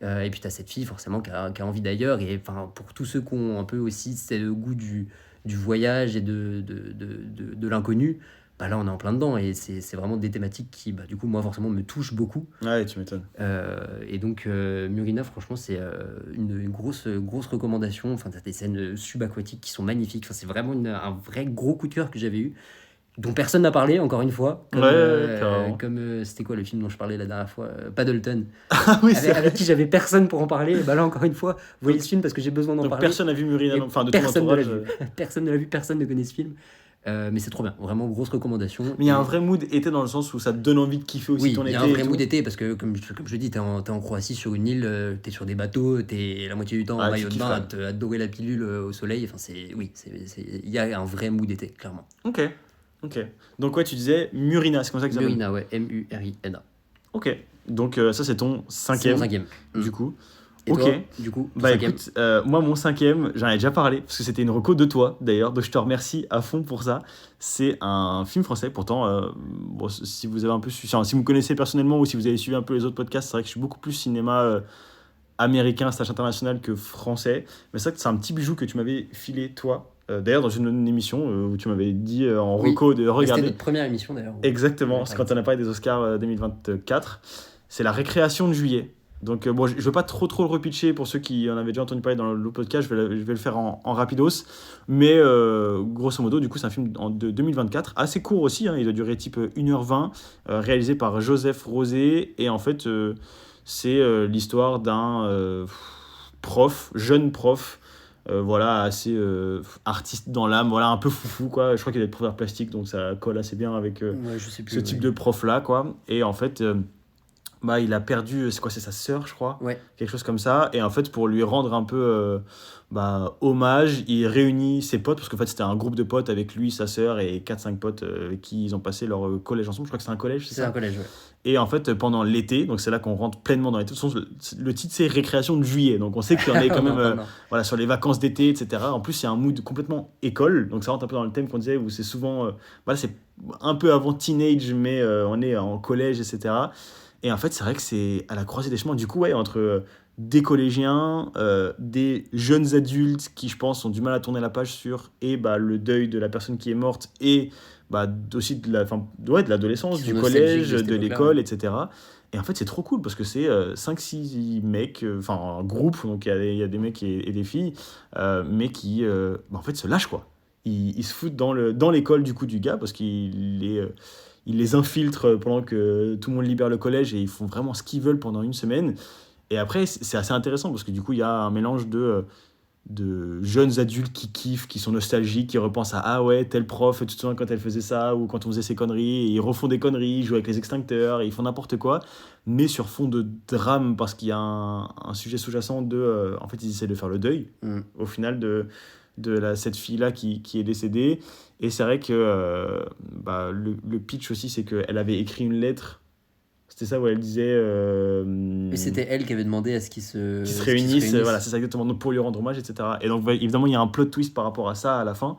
Et puis tu as cette fille, forcément, qui a envie d'ailleurs. Et enfin, pour tous ceux qui ont un peu aussi ce goût du voyage et de l'inconnu, bah là, on est en plein dedans. Et c'est vraiment des thématiques qui, bah, du coup, moi, forcément, me touchent beaucoup. Ouais, tu m'étonnes. Et donc, Murina, franchement, c'est une grosse recommandation. Enfin, t'as des scènes subaquatiques qui sont magnifiques. Enfin, c'est vraiment un vrai gros coup de cœur que j'avais eu, dont personne n'a parlé, encore une fois. Comme, carrément. c'était quoi le film dont je parlais la dernière fois, Paddleton, Ah oui, c'est avec qui j'avais personne pour en parler. Et bah là, encore une fois, voyez ce film parce que j'ai besoin d'en Donc parler. personne n'a vu Murina, Et enfin de ton personne ne l'a entourage. vu. Personne ne l'a vu, personne ne connaît ce film. Mais c'est trop bien, vraiment grosse recommandation. Mais il y a un vrai mood été dans le sens où ça te donne envie de kiffer aussi Oui, ton il été. y a un vrai et tout. mood d'été parce que, comme je dis, t'es en Croatie sur une île, t'es sur des bateaux, t'es la moitié du temps en Ah, tu maillot de kiffes, bain à ouais. te dorer la pilule au soleil. Enfin, il y a un vrai mood d'été, clairement. Ok. Donc ouais, tu disais Murina, c'est comme ça que ça s'appelle. Murina, ouais, Murina. Ok. Donc ça c'est ton C'est mon 5e, cinquième. du coup. Et Ok. toi, du coup, ton Bah cinquième. écoute, moi mon 5e, j'en ai déjà parlé, parce que c'était une reco de toi d'ailleurs, donc je te remercie à fond pour ça. C'est un film français, pourtant, bon, si vous avez un peu si vous me connaissez personnellement ou si vous avez suivi un peu les autres podcasts, c'est vrai que je suis beaucoup plus cinéma américain, / international que français. Mais c'est vrai que c'est un petit bijou que tu m'avais filé, toi, D'ailleurs, dans une émission où tu m'avais dit en Oui. reco de C'était regarder. notre première émission d'ailleurs. Exactement, Ouais, c'est quand on a parlé des Oscars 2024. C'est la récréation de juillet. Donc, bon, je ne veux pas trop le repitcher pour ceux qui en avaient déjà entendu parler dans le podcast. Je vais le faire en rapidos. Mais grosso modo, du coup, c'est un film de 2024, assez court aussi. Hein, il doit durer type 1h20, réalisé par Joseph Rosé. Et en fait, c'est l'histoire d'un jeune prof, voilà, assez artiste dans l'âme, voilà, un peu foufou, quoi. Je crois qu'il est prof d'art plastique, donc ça colle assez bien avec Ouais, je sais plus. ce type de prof-là, quoi. Et en fait, bah, il a perdu, c'est sa sœur, je crois, Ouais. quelque chose comme ça. Et en fait, pour lui rendre un peu hommage, il réunit ses potes, parce qu'en fait, c'était un groupe de potes avec lui, sa sœur et 4-5 potes avec qui ils ont passé leur collège ensemble. Je crois que c'est un collège, c'est C'est ça? un collège, ouais. Et en fait, pendant l'été, donc c'est là qu'on rentre pleinement dans l'été. De toute façon, le titre, c'est Récréation de juillet. Donc on sait qu'il y en a quand même voilà, sur les vacances d'été, etc. En plus, il y a un mood complètement école. Donc ça rentre un peu dans le thème qu'on disait, où c'est souvent. Voilà, c'est un peu avant teenage, mais on est en collège, etc. Et en fait, c'est vrai que c'est à la croisée des chemins. Du coup, ouais, entre des collégiens, des jeunes adultes qui, je pense, ont du mal à tourner la page sur et le deuil de la personne qui est morte et aussi de l'adolescence, Qui du sont collège, nostalgiques de cette de époque-là, l'école, ouais. etc. Et en fait, c'est trop cool parce que c'est 5-6 mecs, enfin un groupe, donc il y a des mecs et des filles, mais qui en fait se lâchent, quoi. Ils se foutent dans l'école du coup du gars parce il les infiltre pendant que tout le monde libère le collège et ils font vraiment ce qu'ils veulent pendant une semaine. Et après, c'est assez intéressant parce que du coup, il y a un mélange de jeunes adultes qui kiffent, qui sont nostalgiques, qui repensent à ah ouais, tel prof, tu te souviens quand elle faisait ça ou quand on faisait ces conneries, et ils refont des conneries, ils jouent avec les extincteurs, et ils font n'importe quoi, mais sur fond de drame parce qu'il y a un sujet sous-jacent en fait, ils essaient de faire le deuil au final de cette fille-là qui est décédée. Et c'est vrai que le pitch aussi, c'est qu'elle avait écrit une lettre. C'était ça où elle disait. Et c'était elle qui avait demandé à ce qu'ils se réunissent. Voilà, c'est ça exactement. Donc pour lui rendre hommage, etc. Et donc évidemment, il y a un plot twist par rapport à ça à la fin.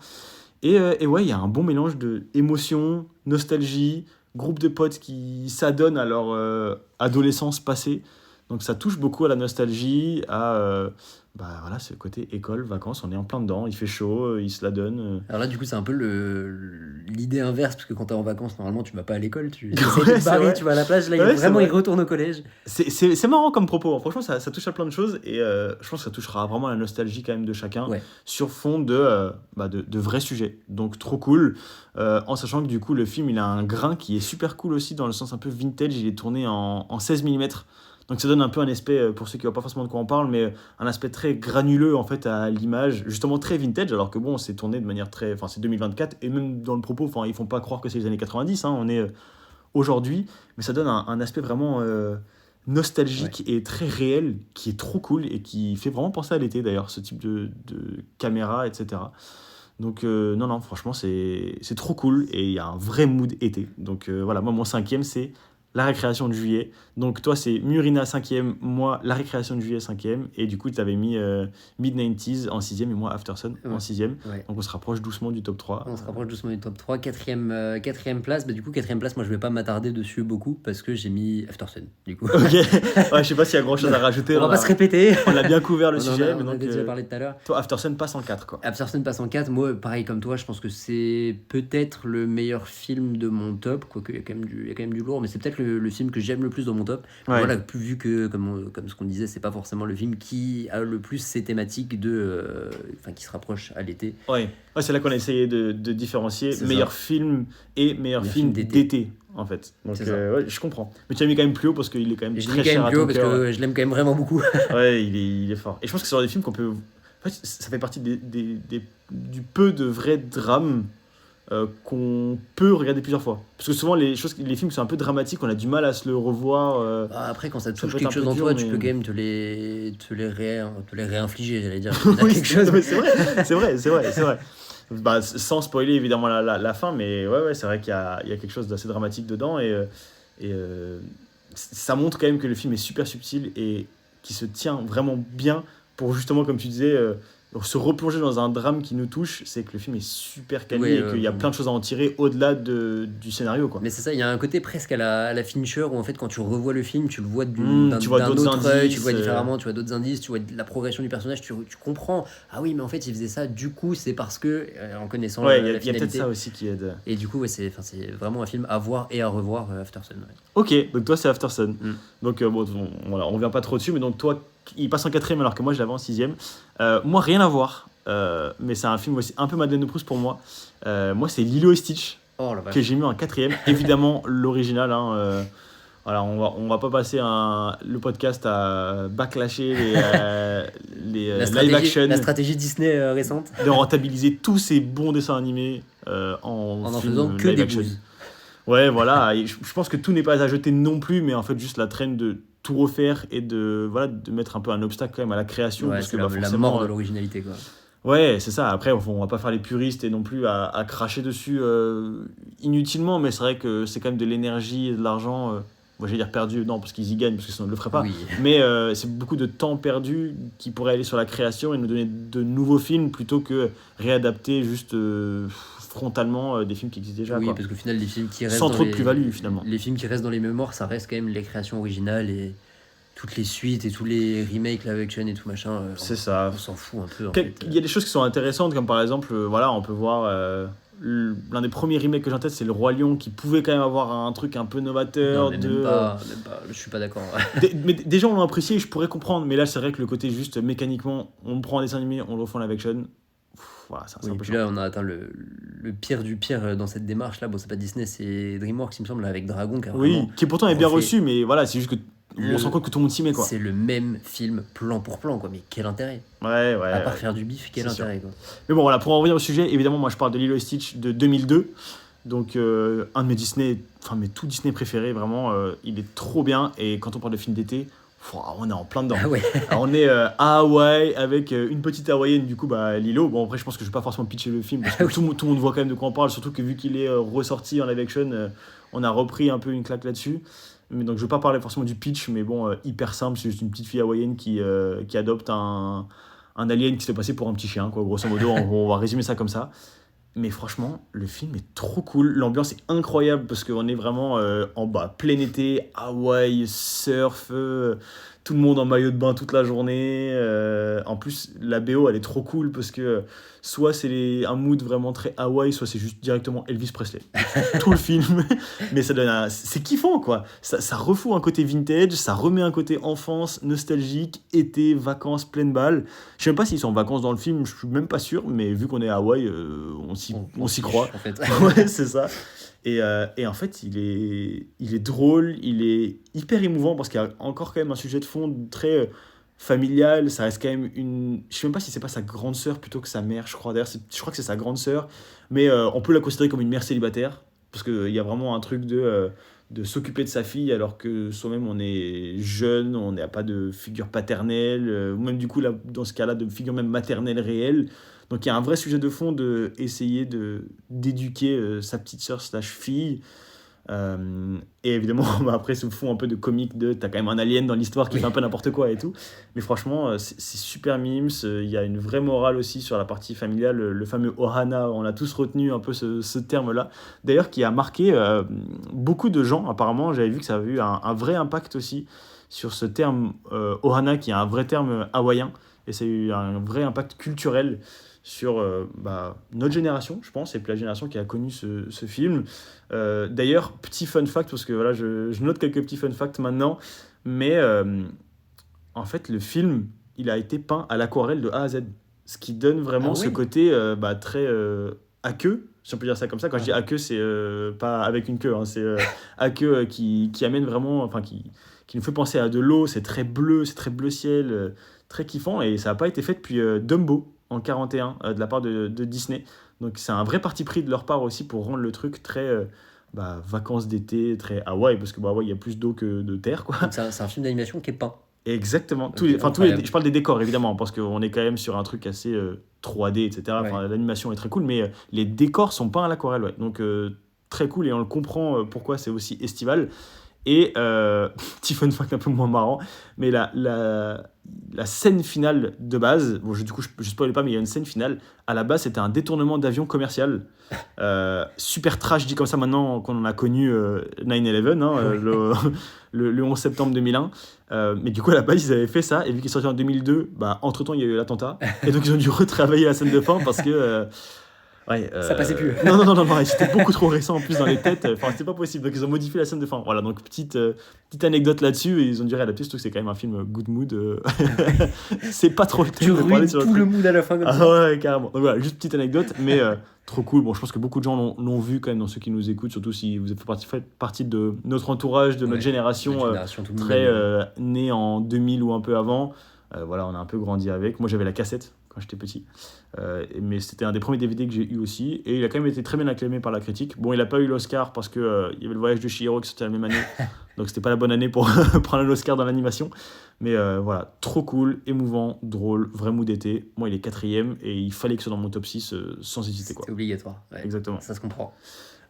Et ouais, il y a un bon mélange d'émotion, nostalgie, groupe de potes qui s'adonnent à leur adolescence passée. Donc ça touche beaucoup à la nostalgie, à voilà, c'est le côté école, vacances, on est en plein dedans, il fait chaud, il se la donne. Alors là, du coup, c'est un peu l'idée inverse, parce que quand t'es en vacances, normalement, tu vas pas à l'école, tu Ouais, essaies de te c'est barrer, vrai. tu vas à la plage. Là, Ouais, c'est vraiment, vrai. il retourne au collège. C'est marrant comme propos, hein. Franchement, ça touche à plein de choses et je pense que ça touchera vraiment à la nostalgie quand même de chacun Ouais. sur fond de vrais sujets. Donc trop cool, en sachant que du coup le film il a un grain qui est super cool aussi dans le sens un peu vintage, il est tourné en 16 mm. Donc ça donne un peu un aspect, pour ceux qui ne voient pas forcément de quoi on parle, mais un aspect très granuleux en fait à l'image, justement très vintage, alors que bon, c'est tourné de manière très... Enfin c'est 2024, et même dans le propos, enfin ils font pas croire que c'est les années 90, hein, on est aujourd'hui, mais ça donne un aspect vraiment nostalgique et très réel, qui est trop cool, et qui fait vraiment penser à l'été d'ailleurs, ce type de caméra, etc. Donc non, franchement c'est trop cool, et il y a un vrai mood été. Donc voilà, moi mon cinquième c'est la récréation de juillet. Donc toi c'est Murina 5e, moi la récréation de juillet 5e, et du coup tu avais mis Mid-90s en 6e et moi Aftersun en 6e. Ouais. Donc on se rapproche doucement du top 3. On se rapproche doucement du top 3. Quatrième place, du coup, quatrième place, moi je vais pas m'attarder dessus beaucoup parce que j'ai mis Aftersun, du coup. Ok, ouais, je sais pas s'il y a grand chose à rajouter. On va pas se répéter. On a bien couvert le On sujet. en mais a donc, déjà parlé tout à l'heure. Toi, Aftersun passe en 4, quoi. Aftersun passe en 4. Moi, pareil comme toi, je pense que c'est peut-être le meilleur film de mon top, quoique il y a quand même du lourd, mais c'est peut-être le film que j'aime le plus dans mon top. Ouais. Voilà, vu que, comme ce qu'on disait, c'est pas forcément le film qui a le plus ces thématiques qui se rapproche à l'été. Ouais, c'est là qu'on a essayé de différencier C'est meilleur ça. film et meilleur film d'été, en fait. Donc, C'est ça. ouais, je comprends. Mais tu l'as mis quand même plus haut parce qu'il est quand même Je très l'ai quand cher même à plus haut ton parce cœur. que je l'aime quand même vraiment beaucoup. Ouais, il est fort. Et je pense que c'est genre des films qu'on peut... En fait, ça fait partie du peu de vrais drames qu'on peut regarder plusieurs fois. Parce que souvent, les films qui sont un peu dramatiques, on a du mal à se le revoir. Après, quand ça Ça touche peut être quelque un chose peu en dur, toi, mais- tu peux quand même te les réinfliger, j'allais dire. Oui, quelque chose. mais c'est vrai. Sans spoiler évidemment la fin, mais ouais, c'est vrai qu'il y a quelque chose d'assez dramatique dedans et ça montre quand même que le film est super subtil et qui se tient vraiment bien pour justement, comme tu disais, se replonger dans un drame qui nous touche, c'est que le film est super quali Ouais, et qu'il y a plein de choses à en tirer au-delà du scénario, quoi. Mais c'est ça, il y a un côté presque à la Fincher où en fait quand tu revois le film, tu le vois Tu vois d'un d'autres autre œil, tu indices, le vois différemment, tu vois d'autres indices, tu vois la progression du personnage, tu comprends. Ah oui, mais en fait il faisait ça, du coup c'est parce que, en connaissant Ouais, la il y a peut-être finalité. ça aussi qui aide. Et du coup, ouais, c'est vraiment un film à voir et à revoir, After Sun. Ouais. Ok, donc toi c'est Aftersun. Mm. Donc bon, voilà, on revient pas trop dessus, mais donc toi, il passe en 4ème alors que moi je l'avais en 6ème. Moi, rien à voir, mais c'est un film aussi un peu Madeleine de Proust pour moi. Moi, c'est Lilo et Stitch Oh la vache. que j'ai mis en 4ème. Évidemment, l'original. Hein, voilà, on va pas passer le podcast à backlasher les live action, La stratégie Disney récente. de rentabiliser tous ces bons dessins animés En film faisant que live des action. bouses. Ouais, voilà, et je pense que tout n'est pas à jeter non plus, mais en fait, juste la traîne de tout refaire et de mettre un peu un obstacle quand même à la création. Ouais, Parce que c'est la forcément, mort de l'originalité, quoi. ouais, c'est ça. Après, on va pas faire les puristes et non plus à cracher dessus inutilement, mais c'est vrai que c'est quand même de l'énergie et de l'argent. Moi, j'allais dire perdu, non, parce qu'ils y gagnent, parce que sinon on ne le ferait pas. Oui. Mais c'est beaucoup de temps perdu qui pourrait aller sur la création et nous donner de nouveaux films plutôt que réadapter juste frontalement des films qui existent déjà. Oui, Quoi. parce qu'au final, les films qui restent Sans dans trop de les- plus-value, finalement. Les films qui restent dans les mémoires, ça reste quand même les créations originales et toutes les suites et tous les remakes, live action et tout machin. C'est ça. On s'en fout un peu. En Quel- fait. Il y a des choses qui sont intéressantes, comme par exemple, voilà, on peut voir l'un des premiers remakes que j'ai en tête, c'est Le Roi Lion, qui pouvait quand même avoir un truc un peu novateur. Non, mais même pas, je suis pas d'accord. Mais des gens l'ont apprécié, je pourrais comprendre, mais là c'est vrai que le côté juste mécaniquement, on prend un dessin animé, on le refait en live action. Voilà, c'est Oui, un peu puis chiant. là, on a atteint le pire du pire dans cette démarche-là. Bon, c'est pas Disney, c'est DreamWorks, il me semble, avec Dragon. Qui a Oui, vraiment qui pourtant est bien refait reçu, mais voilà, c'est juste que on se rend compte que tout le monde s'y met, quoi. C'est le même film plan pour plan, quoi. Mais quel intérêt? Ouais, À part ouais. faire du bif, quel C'est intérêt, quoi. Mais bon, voilà, pour en revenir au sujet, évidemment, moi je parle de Lilo et Stitch de 2002. Donc, un de mes Disney, enfin, mes tout Disney préférés, vraiment, il est trop bien. Et quand on parle de film d'été, on est en plein dedans. Ah ouais. Alors, on est à Hawaï avec une petite hawaïenne, du coup, bah, Lilo. Bon, après, je pense que je vais pas forcément pitcher le film parce que Ah oui. tout le monde voit quand même de quoi on parle, surtout que vu qu'il est ressorti en live action, on a repris un peu une claque là-dessus. Mais donc, je vais pas parler forcément du pitch, mais bon, hyper simple, c'est juste une petite fille hawaïenne qui adopte un alien qui se fait passer pour un petit chien, quoi. Grosso modo, on va résumer ça comme ça. Mais franchement, le film est trop cool. L'ambiance est incroyable parce qu'on est vraiment en bas, plein été, Hawaï, surf, tout le monde en maillot de bain toute la journée. En plus, la BO, elle est trop cool parce que soit c'est un mood vraiment très Hawaï, soit c'est juste directement Elvis Presley. Tout le film. Mais ça donne c'est kiffant, quoi. Ça refout un côté vintage, ça remet un côté enfance, nostalgique, été, vacances, pleine balle. Je sais même pas s'ils sont en vacances dans le film, je suis même pas sûr, mais vu qu'on est à Hawaï, on s'y croit. En fait. Ouais, c'est ça. Et en fait, il est drôle, il est hyper émouvant parce qu'il y a encore quand même un sujet de fond très familial. Ça reste quand même une. Je sais même pas si c'est pas sa grande sœur plutôt que sa mère, je crois. D'ailleurs, je crois que c'est sa grande sœur, mais on peut la considérer comme une mère célibataire parce qu'il y a vraiment un truc de s'occuper de sa fille alors que soi-même on est jeune, on n'a pas de figure paternelle, ou même du coup, là, dans ce cas-là, de figure même maternelle réelle. Donc il y a un vrai sujet de fond de essayer d'éduquer sa petite sœur slash fille. Et évidemment, après, ce fond un peu de comique de t'as quand même un alien dans l'histoire qui fait un peu n'importe quoi et tout. Mais franchement, c'est super mimes. Il y a une vraie morale aussi sur la partie familiale. Le fameux Ohana, on a tous retenu un peu ce terme-là. D'ailleurs, qui a marqué beaucoup de gens. Apparemment, j'avais vu que ça avait eu un vrai impact aussi sur ce terme Ohana, qui est un vrai terme hawaïen. Et ça a eu un vrai impact culturel sur notre génération, je pense, et puis la génération qui a connu ce film. D'ailleurs, petit fun fact, parce que voilà, je note quelques petits fun facts maintenant, mais en fait, le film, il a été peint à l'aquarelle de A à Z, ce qui donne vraiment Ah ce ouais. côté très aqueux, si on peut dire ça comme ça. Quand je dis aqueux, c'est pas avec une queue, hein, c'est aqueux qui amène vraiment, enfin, qui nous fait penser à de l'eau, c'est très bleu ciel, très kiffant, et ça n'a pas été fait depuis Dumbo en 41 de la part de Disney. Donc c'est un vrai parti pris de leur part aussi pour rendre le truc très vacances d'été, très Hawaï, parce que Hawaï, il y a plus d'eau que de terre, quoi. Donc, c'est un film d'animation qui est peint. Exactement. Ok, incroyable. Je parle des décors, évidemment, parce qu'on est quand même sur un truc assez 3D, etc. Ouais. Enfin, l'animation est très cool, mais les décors sont peints à l'aquarelle, ouais. Donc très cool, et on le comprend pourquoi c'est aussi estival. Et petit fun fact un peu moins marrant, mais la scène finale de base, bon, du coup je spoil pas, mais il y a une scène finale, à la base c'était un détournement d'avion commercial, super trash dit comme ça maintenant qu'on en a connu 9/11, hein, le 11 septembre 2001, mais du coup à la base ils avaient fait ça, et vu qu'il est sorti en 2002, bah, entre temps il y a eu l'attentat, et donc ils ont dû retravailler la scène de fin parce que... ouais, Ça passait plus. Non, c'était beaucoup trop récent en plus dans les têtes. Enfin, c'était pas possible. Donc, ils ont modifié la scène de fin. Voilà, donc petite anecdote là-dessus. Et ils ont dû réadapter, surtout que c'est quand même un film good mood. C'est pas trop le Tu thème de parler ruines sur tout le mood à la fin comme ça. Ah ouais, carrément. Donc voilà, juste petite anecdote, mais trop cool. Bon, je pense que beaucoup de gens l'ont vu quand même dans ceux qui nous écoutent, surtout si vous faites partie de notre entourage, de notre génération, Notre génération, tout le monde très aime. née en 2000 ou un peu avant. Voilà, on a un peu grandi avec. Moi, j'avais la cassette quand j'étais petit. Mais c'était un des premiers DVD que j'ai eu aussi. Et il a quand même été très bien acclamé par la critique. Bon, il n'a pas eu l'Oscar parce qu'il il y avait le voyage de Chihiro qui sortait la même année. Donc, c'était pas la bonne année pour prendre l'Oscar dans l'animation. Mais voilà, trop cool, émouvant, drôle, vrai mood d'été. Moi, il est 4ème et il fallait que ce soit dans mon top 6 sans hésiter, quoi. C'est obligatoire. Ouais. Exactement. Ça se comprend.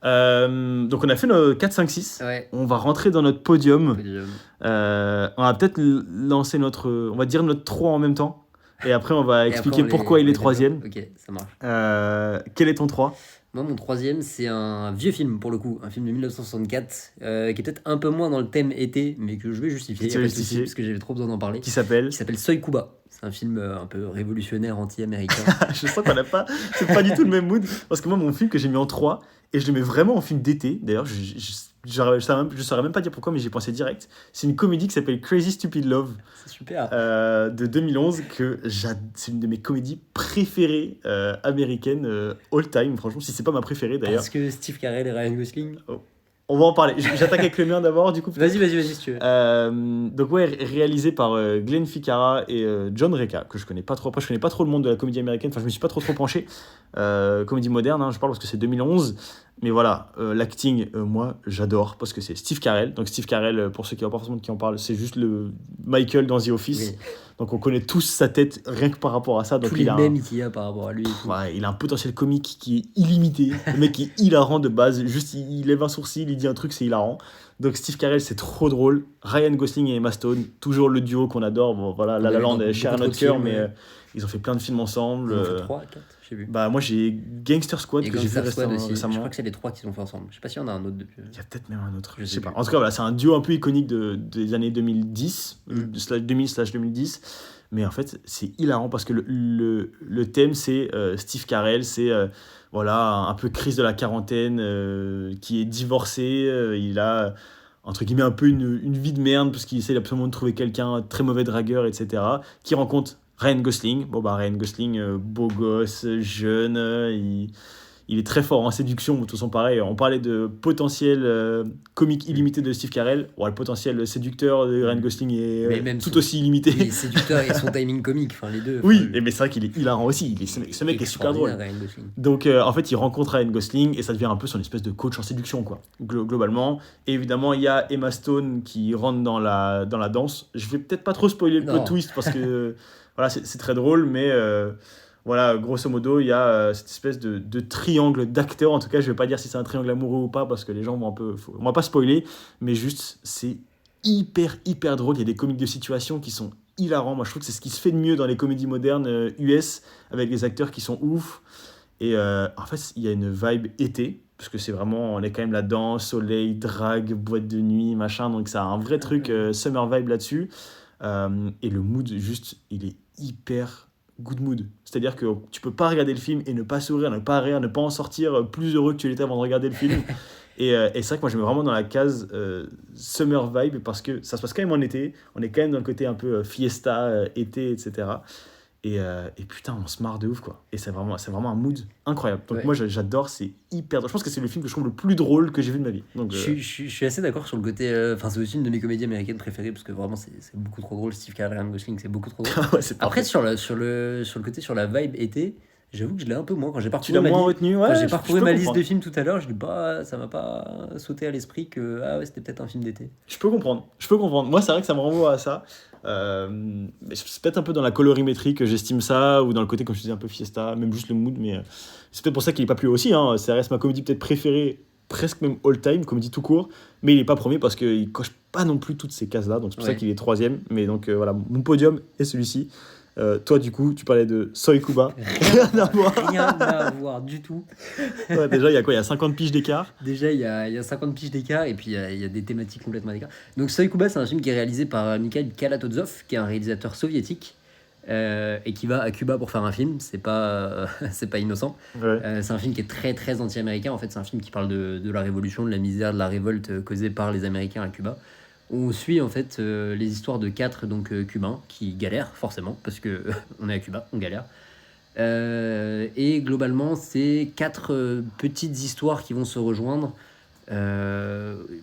Donc, on a fait nos 4, 5, 6. Ouais. On va rentrer dans notre podium. Podium. On va peut-être lancer on va dire notre 3 en même temps. Et après, on va Et expliquer après, pourquoi il est les développe. 3ème. Ok, ça marche. Quel est ton 3 ? Moi, mon 3ème, c'est un vieux film pour le coup, un film de 1964, qui est peut-être un peu moins dans le thème été, mais que je vais justifier, Que tu vas y a pas de souci, justifier. parce que j'avais trop besoin d'en parler. Qui s'appelle Qui s'appelle Soy Kuba. C'est un film un peu révolutionnaire anti-américain. Je sens qu'on n'a pas. C'est pas du tout le même mood. Parce que moi, mon film que j'ai mis en 3, et je le mets vraiment en film d'été. D'ailleurs, je saurais même pas dire pourquoi, mais j'y pensé direct. C'est une comédie qui s'appelle Crazy Stupid Love C'est super. de 2011. C'est une de mes comédies préférées américaines all time. Franchement, si c'est pas ma préférée d'ailleurs. Parce que Steve Carell et Ryan Gosling. On va en parler. J'attaque avec le mien d'abord, du coup. Vas-y si tu veux. Donc ouais, réalisé par Glenn Ficarra et John Reca, que je connais pas trop. Après, je connais pas trop le monde de la comédie américaine. Enfin, je me suis pas trop penché. Comédie moderne, hein, je parle parce que c'est 2011. Mais voilà, l'acting, moi, j'adore parce que c'est Steve Carell. Donc Steve Carell, pour ceux qui n'ont pas forcément de qui en parlent, c'est juste le Michael dans The Office. Oui. Donc on connaît tous sa tête rien que par rapport à ça. Donc Tous les mèmes qu'il y a par rapport à lui. Et tout. Ouais, il a un potentiel comique qui est illimité. Le mec est hilarant de base. Juste, il lève un sourcil, il dit un truc, c'est hilarant. Donc Steve Carell, c'est trop drôle. Ryan Gosling et Emma Stone, toujours le duo qu'on adore. Bon, voilà, La La Land est cher à notre cœur, mais ils ont fait plein de films ensemble. Ils ont fait 3, 4, je sais plus. Bah, moi, j'ai Gangster Squad Et que j'ai vu Gangster Squad aussi. Je récemment. crois que c'est les 3 qu'ils ont fait ensemble. Je sais pas s'il y en a un autre depuis. Il y a peut-être même un autre. Je Je sais sais pas. plus. En tout cas, voilà, c'est un duo un peu iconique des années 2010, 2000/2010. Mais en fait, c'est hilarant parce que le thème, c'est Steve Carell, c'est voilà, un peu crise de la quarantaine, qui est divorcé. Il a, entre guillemets, un peu une vie de merde parce qu'il essaie absolument de trouver quelqu'un, très mauvais dragueur, etc. Qui rencontre Ryan Gosling. Bon, bah, Ryan Gosling, beau gosse, jeune, il est très fort en séduction, de toute façon pareil, on parlait de potentiel comique illimité de Steve Carell, le potentiel séducteur de Ryan Gosling est même tout aussi illimité. Il est séducteur et son timing comique, enfin les deux. Oui, mais c'est vrai qu'il est hilarant aussi, ce mec est super drôle. Ryan Gosling. Donc en fait il rencontre Ryan Gosling et ça devient un peu son espèce de coach en séduction quoi, globalement. Et évidemment il y a Emma Stone qui rentre dans la danse. Je vais peut-être pas trop spoiler le plot twist parce que voilà, c'est très drôle, mais... Voilà, grosso modo, il y a cette espèce de triangle d'acteurs. En tout cas, je ne vais pas dire si c'est un triangle amoureux ou pas, parce que les gens vont un peu... On va pas spoiler, mais juste, c'est hyper drôle. Il y a des comiques de situation qui sont hilarants. Moi, je trouve que c'est ce qui se fait de mieux dans les comédies modernes US, avec des acteurs qui sont ouf. Et en fait, il y a une vibe été, parce que c'est vraiment... On est quand même là-dedans, soleil, drague, boîte de nuit, machin. Donc, ça a un vrai truc summer vibe là-dessus. Et le mood, juste, il est hyper... good mood. C'est-à-dire que tu peux pas regarder le film et ne pas sourire, ne pas rire, ne pas en sortir plus heureux que tu l'étais avant de regarder le film. Et c'est vrai que moi je mets vraiment dans la case summer vibe parce que ça se passe quand même en été, on est quand même dans le côté un peu fiesta, été, etc. Et putain, on se marre de ouf quoi. Et c'est vraiment un mood incroyable. Donc moi j'adore, c'est hyper drôle. Je pense que c'est le film que je trouve le plus drôle que j'ai vu de ma vie. Donc, je suis assez d'accord sur le côté. Enfin, c'est aussi une de mes comédies américaines préférées parce que vraiment c'est beaucoup trop drôle. Steve Carell et Ryan Gosling, c'est beaucoup trop drôle. ouais, Après, sur le côté, sur la vibe été, j'avoue que je l'ai un peu moins. Quand j'ai tu l'as moins retenu, ouais. Quand j'ai parcouru ma liste de films tout à l'heure, ça m'a pas sauté à l'esprit que c'était peut-être un film d'été. Je peux comprendre. Moi, c'est vrai que ça me renvoie à ça. Mais c'est peut-être un peu dans la colorimétrie que j'estime ça, ou dans le côté, comme je disais, un peu fiesta, même juste le mood, mais c'est peut-être pour ça qu'il est pas plus haut aussi. Hein. Ça reste ma comédie peut-être préférée presque même all-time, comédie tout court, mais il n'est pas premier parce qu'il coche pas non plus toutes ces cases-là, donc c'est pour ça Ouais. qu'il est troisième. Mais donc voilà, mon podium est celui-ci. Toi, du coup, tu parlais de Soy Kuba. Rien à voir. Rien à voir du tout. Ouais, déjà, il y a quoi? Il y a 50 piges d'écart. Déjà, il y a 50 piges d'écart et puis il y a des thématiques complètement d'écart. Donc, Soy Kuba, c'est un film qui est réalisé par Mikhail Kalatozov, qui est un réalisateur soviétique et qui va à Cuba pour faire un film. C'est pas, c'est pas innocent. Ouais. C'est un film qui est très, très anti-américain. En fait, c'est un film qui parle de la révolution, de la misère, de la révolte causée par les Américains à Cuba. On suit en fait les histoires de 4 cubains qui galèrent forcément parce que on est à Cuba, on galère. Et globalement, c'est 4 petites histoires qui vont se rejoindre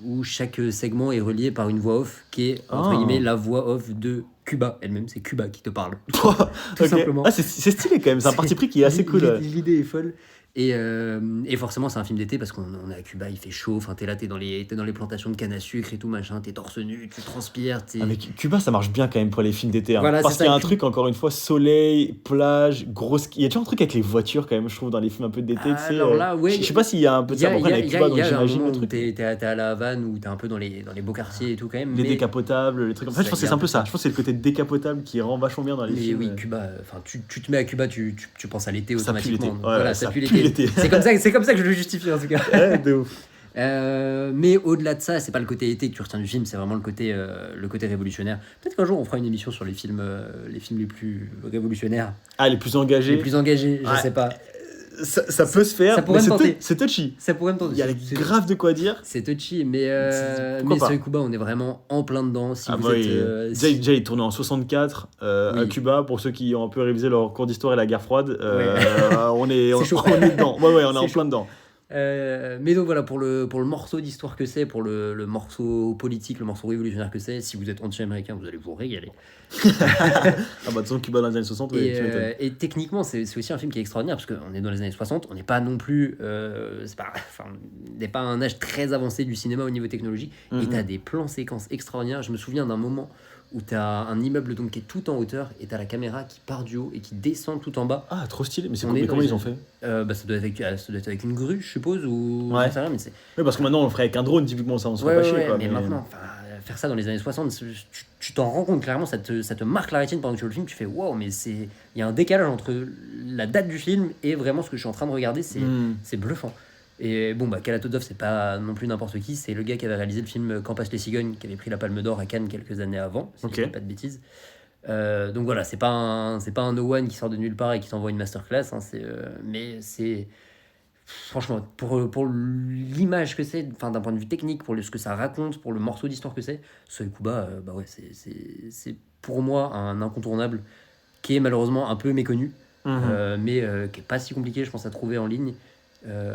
où chaque segment est relié par une voix off qui est entre Ah. guillemets la voix off de Cuba elle-même. C'est Cuba qui te parle. Ok. Tout simplement. Ah, c'est stylé quand même, c'est un parti pris qui est assez cool. L'idée est folle. Et forcément, c'est un film d'été parce qu'on est à Cuba, il fait chaud. Enfin, t'es là, t'es dans les plantations de canne à sucre et tout, machin. T'es torse nu, tu transpires. Avec Cuba, ça marche bien quand même pour les films d'été. Hein. Voilà, Parce c'est qu'il y a ça. un truc, encore une fois, soleil, plage, grosse. Il y a toujours un truc avec les voitures quand même, je trouve, dans les films un peu d'été. Tu sais, Alors là, ouais. je sais pas s'il y a un peu de ça après avec Cuba, donc Il y a un j'imagine moment le où truc. t'es à la Havane, où t'es un peu dans les beaux quartiers et tout quand même. Les mais décapotables, les trucs. En fait, je pense que c'est un peu ça. Je pense que c'est le côté décapotable qui rend vachement bien dans les mais films. oui, Cuba, enfin, tu te mets à Cuba, tu penses à l'été Ça pue automatiquement. l'été. Donc Ouais, voilà, ça ça pue pue l'été. l'été. C'est comme ça que je le justifie en tout cas. Ouais, de ouf. Mais au-delà de ça, c'est pas le côté été que tu retiens du film, c'est vraiment le côté révolutionnaire. Peut-être qu'un jour on fera une émission sur les films les plus révolutionnaires, Ah, les plus engagés. les plus engagés, je Ouais. sais pas. Ça peut se faire, ça pourrait mais me tenter. c'est touchy. Ça pourrait me tenter. Il y a grave de quoi dire. C'est touchy, mais Pourquoi pas. Soy Kuba, on est vraiment en plein dedans. Si Ah vous bah êtes, oui. Déjà, il est tourné en 64 à Oui. Cuba. Pour ceux qui ont un peu révisé leur cours d'histoire et la guerre froide, on est C'est chaud. on est dedans. Ouais, on est C'est en chaud. plein dedans. Mais donc voilà, pour le morceau d'histoire que c'est, pour le morceau politique, le morceau révolutionnaire que c'est, si vous êtes anti-américain, vous allez vous régaler. Ah bah de toute façon, Cuba dans les années 60, oui, tu m'étonnes. Et techniquement, c'est aussi un film qui est extraordinaire parce qu'on est dans les années 60, on n'est pas non plus. On n'est pas à un âge très avancé du cinéma au niveau technologique. Et Mhm. t'as des plans séquences extraordinaires. Je me souviens d'un moment où t'as un immeuble donc, qui est tout en hauteur et t'as la caméra qui part du haut et qui descend tout en bas. Ah, trop stylé. Mais c'est On cool. est Mais dans comment les ils ont fait? Ça doit être avec une grue, je suppose, ou Ouais. j'en sais rien, mais c'est. Oui, parce que maintenant, on le ferait avec un drone, typiquement, ça, on se Ouais, ferait pas ouais, chier. ouais, Quoi, mais maintenant, faire ça dans les années 60, tu t'en rends compte clairement, ça te marque la rétine pendant que tu vois le film, tu fais wow, mais il y a un décalage entre la date du film et vraiment ce que je suis en train de regarder, c'est bluffant. Et bon, Kalatozov, c'est pas non plus n'importe qui, c'est le gars qui avait réalisé le film Quand passent les cigognes, qui avait pris la Palme d'Or à Cannes quelques années avant, si Ok. je dis pas de bêtises. Donc voilà, c'est pas un no one qui sort de nulle part et qui t'envoie une masterclass, hein, mais c'est. Franchement, pour l'image que c'est, enfin d'un point de vue technique, pour ce que ça raconte, pour le morceau d'histoire que c'est, Soy Kuba, bah ouais, c'est pour moi un incontournable qui est malheureusement un peu méconnu, Mhm. mais qui est pas si compliqué, je pense, à trouver en ligne.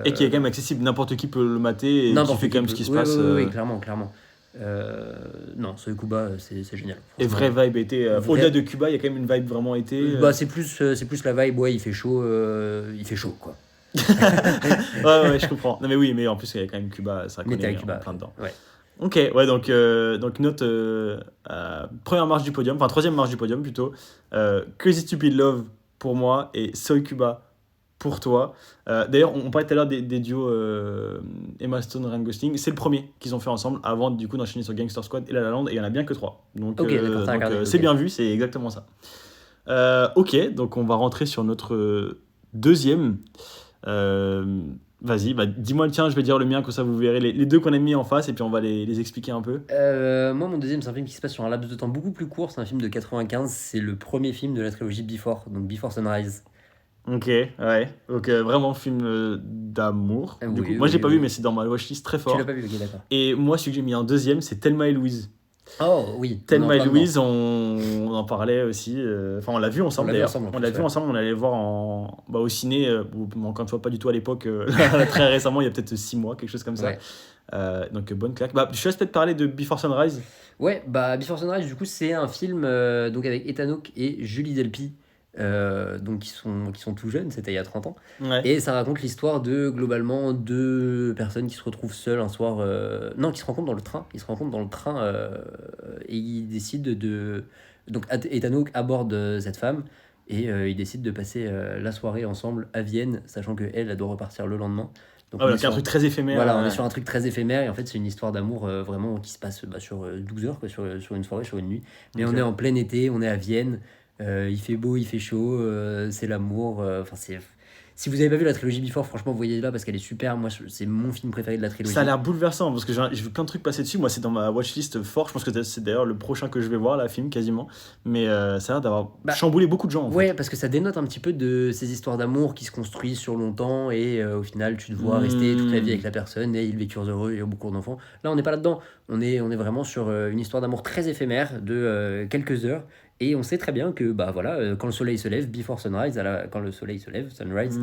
Et qui est quand même accessible, n'importe qui peut le mater et qui N'importe fait qui quand même peut- ce qui se oui, passe. oui, oui, clairement, clairement. Non, Soy Kuba, c'est génial. Et Franchement. vraie vibe été. Vrai- Au-delà de Cuba, il y a quand même une vibe vraiment été. Bah, c'est plus la vibe, ouais, il fait chaud, quoi. Ouais, je comprends. Non, mais oui, mais en plus, il y a quand même Cuba, ça Mais connaît t'es à en Cuba. plein dedans. Ouais. Ok, ouais, donc note première marche du podium, enfin troisième marche du podium plutôt. Crazy Stupid Love pour moi et Soy Cuba pour toi. D'ailleurs, on parlait tout à l'heure des duos Emma Stone, Ryan Gosling. C'est le premier qu'ils ont fait ensemble avant du coup d'enchaîner sur Gangster Squad et La La Land, et il y en a bien que 3. Donc, Ok, d'accord, t'as regardé, c'est ok. bien vu, c'est exactement ça. Ok, donc on va rentrer sur notre deuxième. Vas-y, dis-moi le tien, je vais dire le mien, que ça vous verrez les deux qu'on a mis en face et puis on va les expliquer un peu. Moi, mon deuxième, c'est un film qui se passe sur un laps de temps beaucoup plus court. C'est un film de 95. C'est le premier film de la trilogie Before, donc Before Sunrise. Ok, ouais. Donc vraiment film d'amour. Du Oui, coup. Moi, oui, j'ai pas oui. vu, mais c'est dans ma watchlist très Tu fort. l'as pas vu, ok, d'accord. Et moi, celui que j'ai mis en deuxième, c'est Thelma et Louise. Oh oui. Thelma et plein dedans. Louise, on en parlait aussi. Enfin, on l'a vu ensemble On l'a vu d'ailleurs. ensemble, en On plus, l'a vu ouais. ensemble, on allait le voir au ciné. Encore une fois, pas du tout à l'époque. Très récemment, il y a peut-être 6 mois, quelque chose comme ça. Ouais. Donc, bonne claque. Je te laisse peut-être parler de Before Sunrise. Ouais, Before Sunrise, du coup, c'est un film donc avec Ethan Hawke et Julie Delpy, donc qui sont tout jeunes, c'était il y a 30 ans. Ouais. Et ça raconte l'histoire de globalement 2 personnes qui se retrouvent seules un soir. Non, qui se rencontrent dans le train. Ils se rencontrent dans le train et ils décident de. Donc Ethan Hawke aborde cette femme et ils décident de passer la soirée ensemble à Vienne, sachant qu'elle doit repartir le lendemain. Donc Ah, on voilà, est c'est un sur, truc très éphémère. voilà, on est sur un truc très éphémère et en fait c'est une histoire d'amour vraiment qui se passe sur 12 heures, quoi, sur une soirée, sur une nuit. Mais Ok. on est en plein été, on est à Vienne, il fait beau, il fait chaud, c'est l'amour. Enfin c'est... Si vous avez pas vu la trilogie Before, franchement voyez-la parce qu'elle est super. Moi c'est mon film préféré de la Ça a trilogie. l'air bouleversant parce que j'ai vu plein de trucs passer dessus. Moi, c'est dans ma watchlist fort. Je pense que c'est d'ailleurs le prochain que je vais voir, la film, quasiment. Mais ça a l'air d'avoir Bah, chamboulé beaucoup de gens, en ouais, fait. parce que ça dénote un petit peu de ces histoires d'amour qui se construisent sur longtemps et au final tu te vois rester toute la vie avec Hmm. la personne et ils vécurent heureux et au beaucoup d'enfants. Là, on n'est pas là-dedans. On est vraiment sur une histoire d'amour très éphémère de quelques heures et on sait très bien que bah voilà, quand le soleil se lève, before sunrise, quand le soleil se lève, sunrise,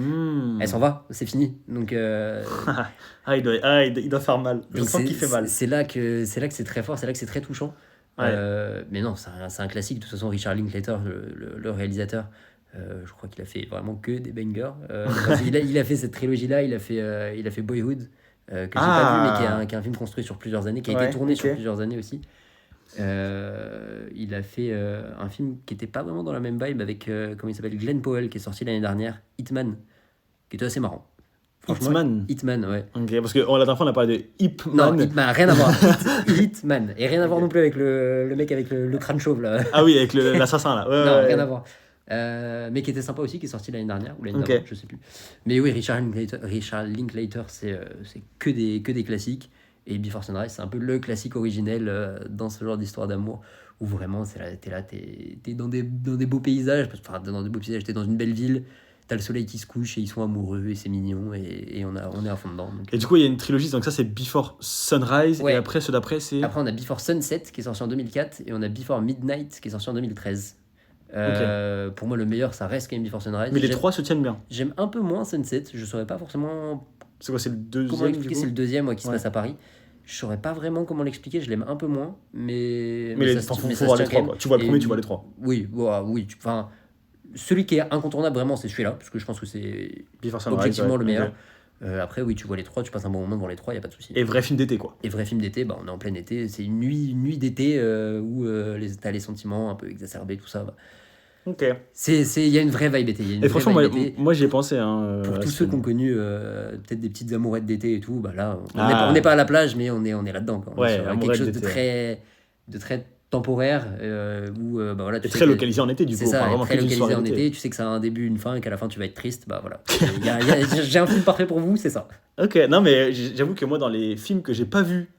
elle s'en Hmm. va, c'est fini. Il doit faire mal. Je Donc sens qu'il fait mal. c'est là que c'est très fort, c'est là que c'est très touchant. Ouais. Mais non, c'est un classique. De toute façon, Richard Linklater, le réalisateur, je crois qu'il a fait vraiment que des bangers. Il a fait cette trilogie-là, il a fait Boyhood, que j'ai pas vu, mais Ah. qui est un film construit sur plusieurs années, qui a été Ouais, tourné ok. sur plusieurs années aussi. Il a fait un film qui était pas vraiment dans la même vibe avec, comment il s'appelle, Glenn Powell, qui est sorti l'année dernière, Hitman, qui était assez marrant. Franchement, Hitman. Hitman, ouais. Ok, parce que la dernière fois, on a parlé de Ip Non, Man. Hitman, rien à voir. Hitman. Et rien à voir Ok. non plus avec le mec avec le crâne chauve, là. Ah oui, avec l'assassin, là. Ouais, Non, ouais, rien à ouais. voir. Mais qui était sympa aussi, qui est sorti l'année dernière, ou l'année Ok. d'avant, je sais plus. Mais oui, Richard Linklater, c'est que des classiques. Et Before Sunrise, c'est un peu le classique originel dans ce genre d'histoire d'amour, où vraiment, t'es dans des beaux paysages, enfin, dans des beaux paysages, t'es dans une belle ville, t'as le soleil qui se couche, et ils sont amoureux, et c'est mignon, et on est à fond dedans. Donc, Et du coup, il y a une trilogie, donc ça, c'est Before Sunrise. Et ouais. après, ceux d'après, c'est. Après, on a Before Sunset, qui est sorti en 2004, et on a Before Midnight, qui est sorti en 2013. Ok. Pour moi, le meilleur, ça reste quand même Before Sunrise. Mais les J'aime trois se tiennent bien. j'aime un peu moins Sunset. Je saurais pas forcément C'est quoi, c'est le comment deuxième, du l'expliquer. coup? C'est le deuxième qui se Ouais. passe à Paris. Je saurais pas vraiment comment l'expliquer. Je l'aime un peu moins, mais Mais ça enfin, se mais faut ça se voir les tient trois, quand quoi. même. Tu vois le Et premier, tu vois les trois. oui, oui. Enfin, celui qui est incontournable vraiment, c'est celui-là, parce que je pense que c'est Before Sunrise. objectivement Ouais. le meilleur. Ok. Après, oui, tu vois les trois, tu passes un bon moment devant les trois, y a pas de souci. Et vrai film d'été, quoi. Et vrai film d'été, bah, on est en plein été. C'est une nuit d'été où t'as les sentiments un peu exacerbés, tout ça. Bah. Ok. Il y a une vraie vibe été. Il y a une Et vraie franchement, vibe moi, été. moi j'y ai pensé. Hein, Pour à tous ce ceux qui ont film. connu peut-être des petites amourettes d'été et tout, bah là, on Ah. n'est pas, on n'est pas à la plage, mais on est là-dedans, quoi. On est Ouais, sur quelque amourette chose d'été, de très temporaire, où bah voilà, tu Et sais très que localisé en été, du c'est coup. ça, Enfin, est vraiment très que d'une localisé soirée en d'été. été. Tu sais que ça a un début, une fin, et qu'à la fin tu vas être triste. Bah voilà. J'ai un film parfait pour vous, c'est ça. Ok, non, mais j'avoue que moi, dans les films que j'ai pas vus,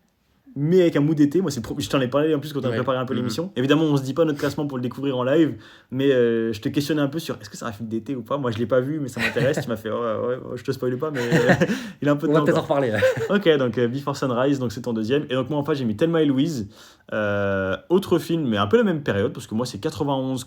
mais avec un mood d'été, moi, je t'en ai parlé en plus quand on a Ouais. préparé un peu Mhm. l'émission. Évidemment, on se dit pas notre classement pour le découvrir en live, mais je te questionnais un peu sur est-ce que c'est un film d'été ou pas. Moi, je l'ai pas vu, mais ça m'intéresse. Tu m'as fait, ouais, je te spoil pas, mais il a un peu de On va temps peut-être en encore. reparler. Ok, donc Before Sunrise, donc c'est ton deuxième. Et donc moi en fait j'ai mis Thelma et Louise, autre film, mais un peu la même période, parce que moi c'est 91,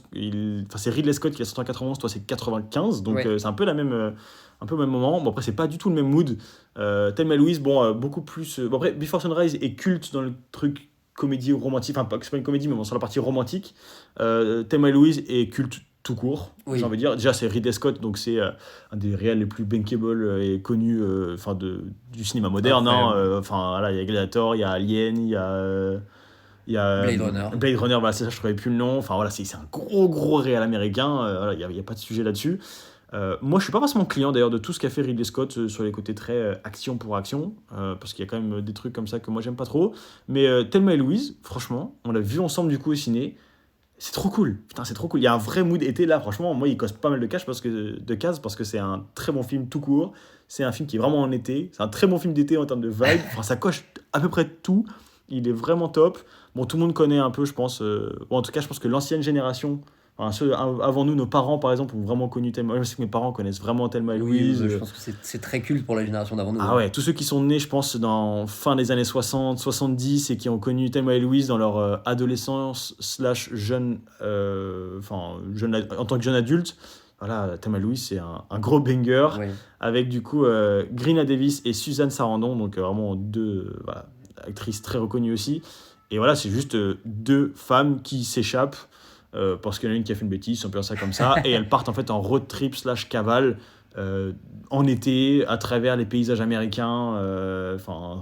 enfin c'est Ridley Scott qui a sorti en 91, toi c'est 95, donc Ouais. c'est un peu la même, un peu le même moment. Bon après c'est pas du tout le même mood. Thelma et Louise, bon beaucoup plus. Bon après Before Sunrise est culte dans le truc comédie romantique, enfin pas que c'est pas une comédie, mais bon sur la partie romantique. Thelma et Louise est culte tout court, Oui. j'ai envie de dire. Déjà c'est Ridley Scott, donc c'est un des réels les plus bankable et connus enfin du cinéma moderne. Incroyable. Enfin voilà, il y a Gladiator, il y a Alien, il y a Blade Runner. Blade Runner, voilà, c'est ça, je trouvais plus le nom. Enfin voilà, c'est un gros réel américain. Voilà, il y a pas de sujet là-dessus. Moi, je suis pas forcément client d'ailleurs de tout ce qu'a fait Ridley Scott sur les côtés très action pour action, parce qu'il y a quand même des trucs comme ça que moi j'aime pas trop. Mais Thelma et Louise, franchement, on l'a vu ensemble du coup au ciné. C'est trop cool, putain, c'est trop cool. Il y a un vrai mood été là, franchement. Moi, il coste pas mal de cases parce que c'est un très bon film tout court. C'est un film qui est vraiment en été. C'est un très bon film d'été en termes de vibe. Enfin, ça coche à peu près tout. Il est vraiment top. Bon, tout le monde connaît un peu, je pense. Bon, en tout cas, je pense que l'ancienne génération, enfin, ceux avant nous, nos parents par exemple, ont vraiment connu Thelma. Moi, je sais que mes parents connaissent vraiment Thelma et Oui, Louise. je pense que c'est très culte pour la génération d'avant nous. Ah ouais, tous ceux qui sont nés, je pense, dans fin des années 60, 70 et qui ont connu Thelma et Louise dans leur adolescence slash jeune, en tant que jeune adulte, voilà, Thelma et Louise, c'est un gros banger Ouais. avec du coup Greena Davis et Suzanne Sarandon, donc vraiment deux voilà, actrices très reconnues aussi. Et voilà, c'est juste deux femmes qui s'échappent parce qu'il y en a une qui a fait une bêtise, on peut dire ça comme ça, et elles partent en fait en road trip slash cavale en été à travers les paysages américains. Enfin,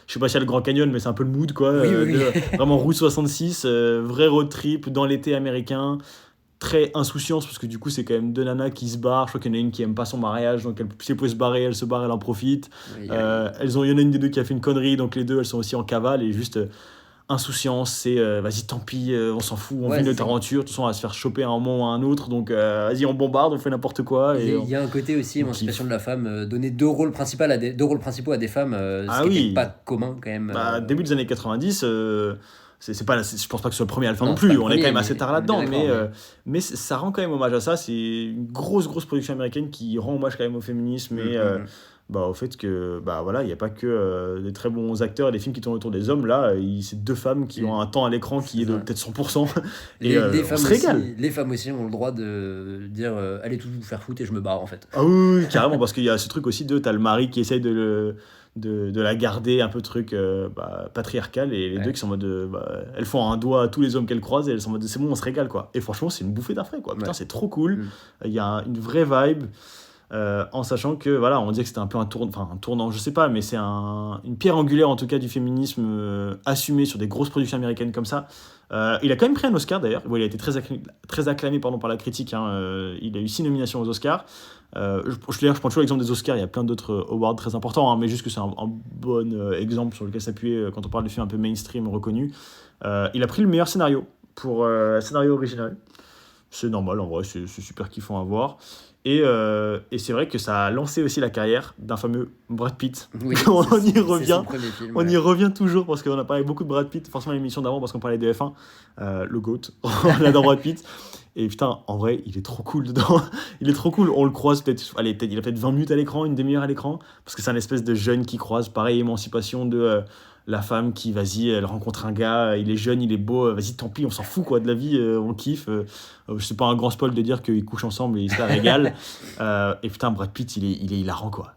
je sais pas si y a le Grand Canyon, mais c'est un peu le mood quoi. Oui. Vraiment Route 66, vrai road trip dans l'été américain. très insouciance, parce que du coup, c'est quand même deux nanas qui se barrent. Je crois qu'il y en a une qui aime pas son mariage, donc si elle pouvait se barrer, elle se barre, elle en profite. Oui, Il y en a une des deux qui a fait une connerie, donc les deux, elles sont aussi en cavale, et juste insouciance, c'est vas-y, tant pis, on s'en fout, on Ouais, vit c'est notre ça. aventure, de toute façon, on va se faire choper à un moment ou à un autre, donc vas-y, on bombarde, on fait n'importe quoi. Il y a un côté aussi on émancipation kiffe. de la femme, donner deux rôles principaux à des femmes, ce Ah qui n'était pas oui, commun quand même. bah, début des années 90, c'est pas, je pense pas que ce soit le premier Alpha non Non, c'est pas plus, le on est quand premier, même assez tard on est bien là-dedans, d'accord, mais mais ça rend quand même hommage à ça. C'est une grosse production américaine qui rend hommage quand même au féminisme et mm. bah, au fait que bah, voilà, il n'y a pas que des très bons acteurs et des films qui tournent autour des hommes. Là, c'est deux femmes qui Et ont un temps à l'écran qui est c'est de ça. peut-être 100% et Les on femmes se régale. aussi, les femmes aussi ont le droit de dire allez tous vous faire foutre et je me barre en fait. Ah oui, oui, carrément, parce qu'il y a ce truc aussi de t'as le mari qui essaye de la garder, un peu truc bah, patriarcal, et les Ouais. deux qui sont en mode bah, elles font un doigt à tous les hommes qu'elles croisent et elles sont en mode c'est bon, on se régale quoi. Et franchement, c'est une bouffée d'air frais quoi. Putain, Ouais. c'est trop cool. Mm. Il y a une vraie vibe. En sachant que voilà, on disait que c'était un peu un tournant, je sais pas, mais c'est une pierre angulaire en tout cas du féminisme assumé sur des grosses productions américaines comme ça. Il a quand même pris un Oscar d'ailleurs. Bon, il a été très acclamé pardon, par la critique. Hein. Il a eu 6 nominations aux Oscars. Je prends toujours l'exemple des Oscars. Il y a plein d'autres awards très importants, hein, mais juste que c'est un bon exemple sur lequel s'appuyer quand on parle de films un peu mainstream reconnus. Il a pris le meilleur scénario pour scénario original. C'est normal en vrai, c'est super kiffant à voir. Et c'est vrai que ça a lancé aussi la carrière d'un fameux Brad Pitt. Oui, on y c'est revient. son premier film. On Ouais. y revient toujours parce qu'on a parlé beaucoup de Brad Pitt, forcément l'émission d'avant parce qu'on parlait de F1, le GOAT, on adore Brad Pitt. Et putain, en vrai, il est trop cool dedans. Il est trop cool. On le croise il a peut-être 20 minutes à l'écran, une demi-heure à l'écran, parce que c'est un espèce de jeune qui croise, pareil, émancipation de la femme qui, vas-y, elle rencontre un gars, il est jeune, il est beau, vas-y, tant pis, on s'en fout quoi de la vie, on kiffe. C'est pas un grand spoil de dire qu'ils couchent ensemble et ils se la régalent. Et putain, Brad Pitt, il est hilarant quoi.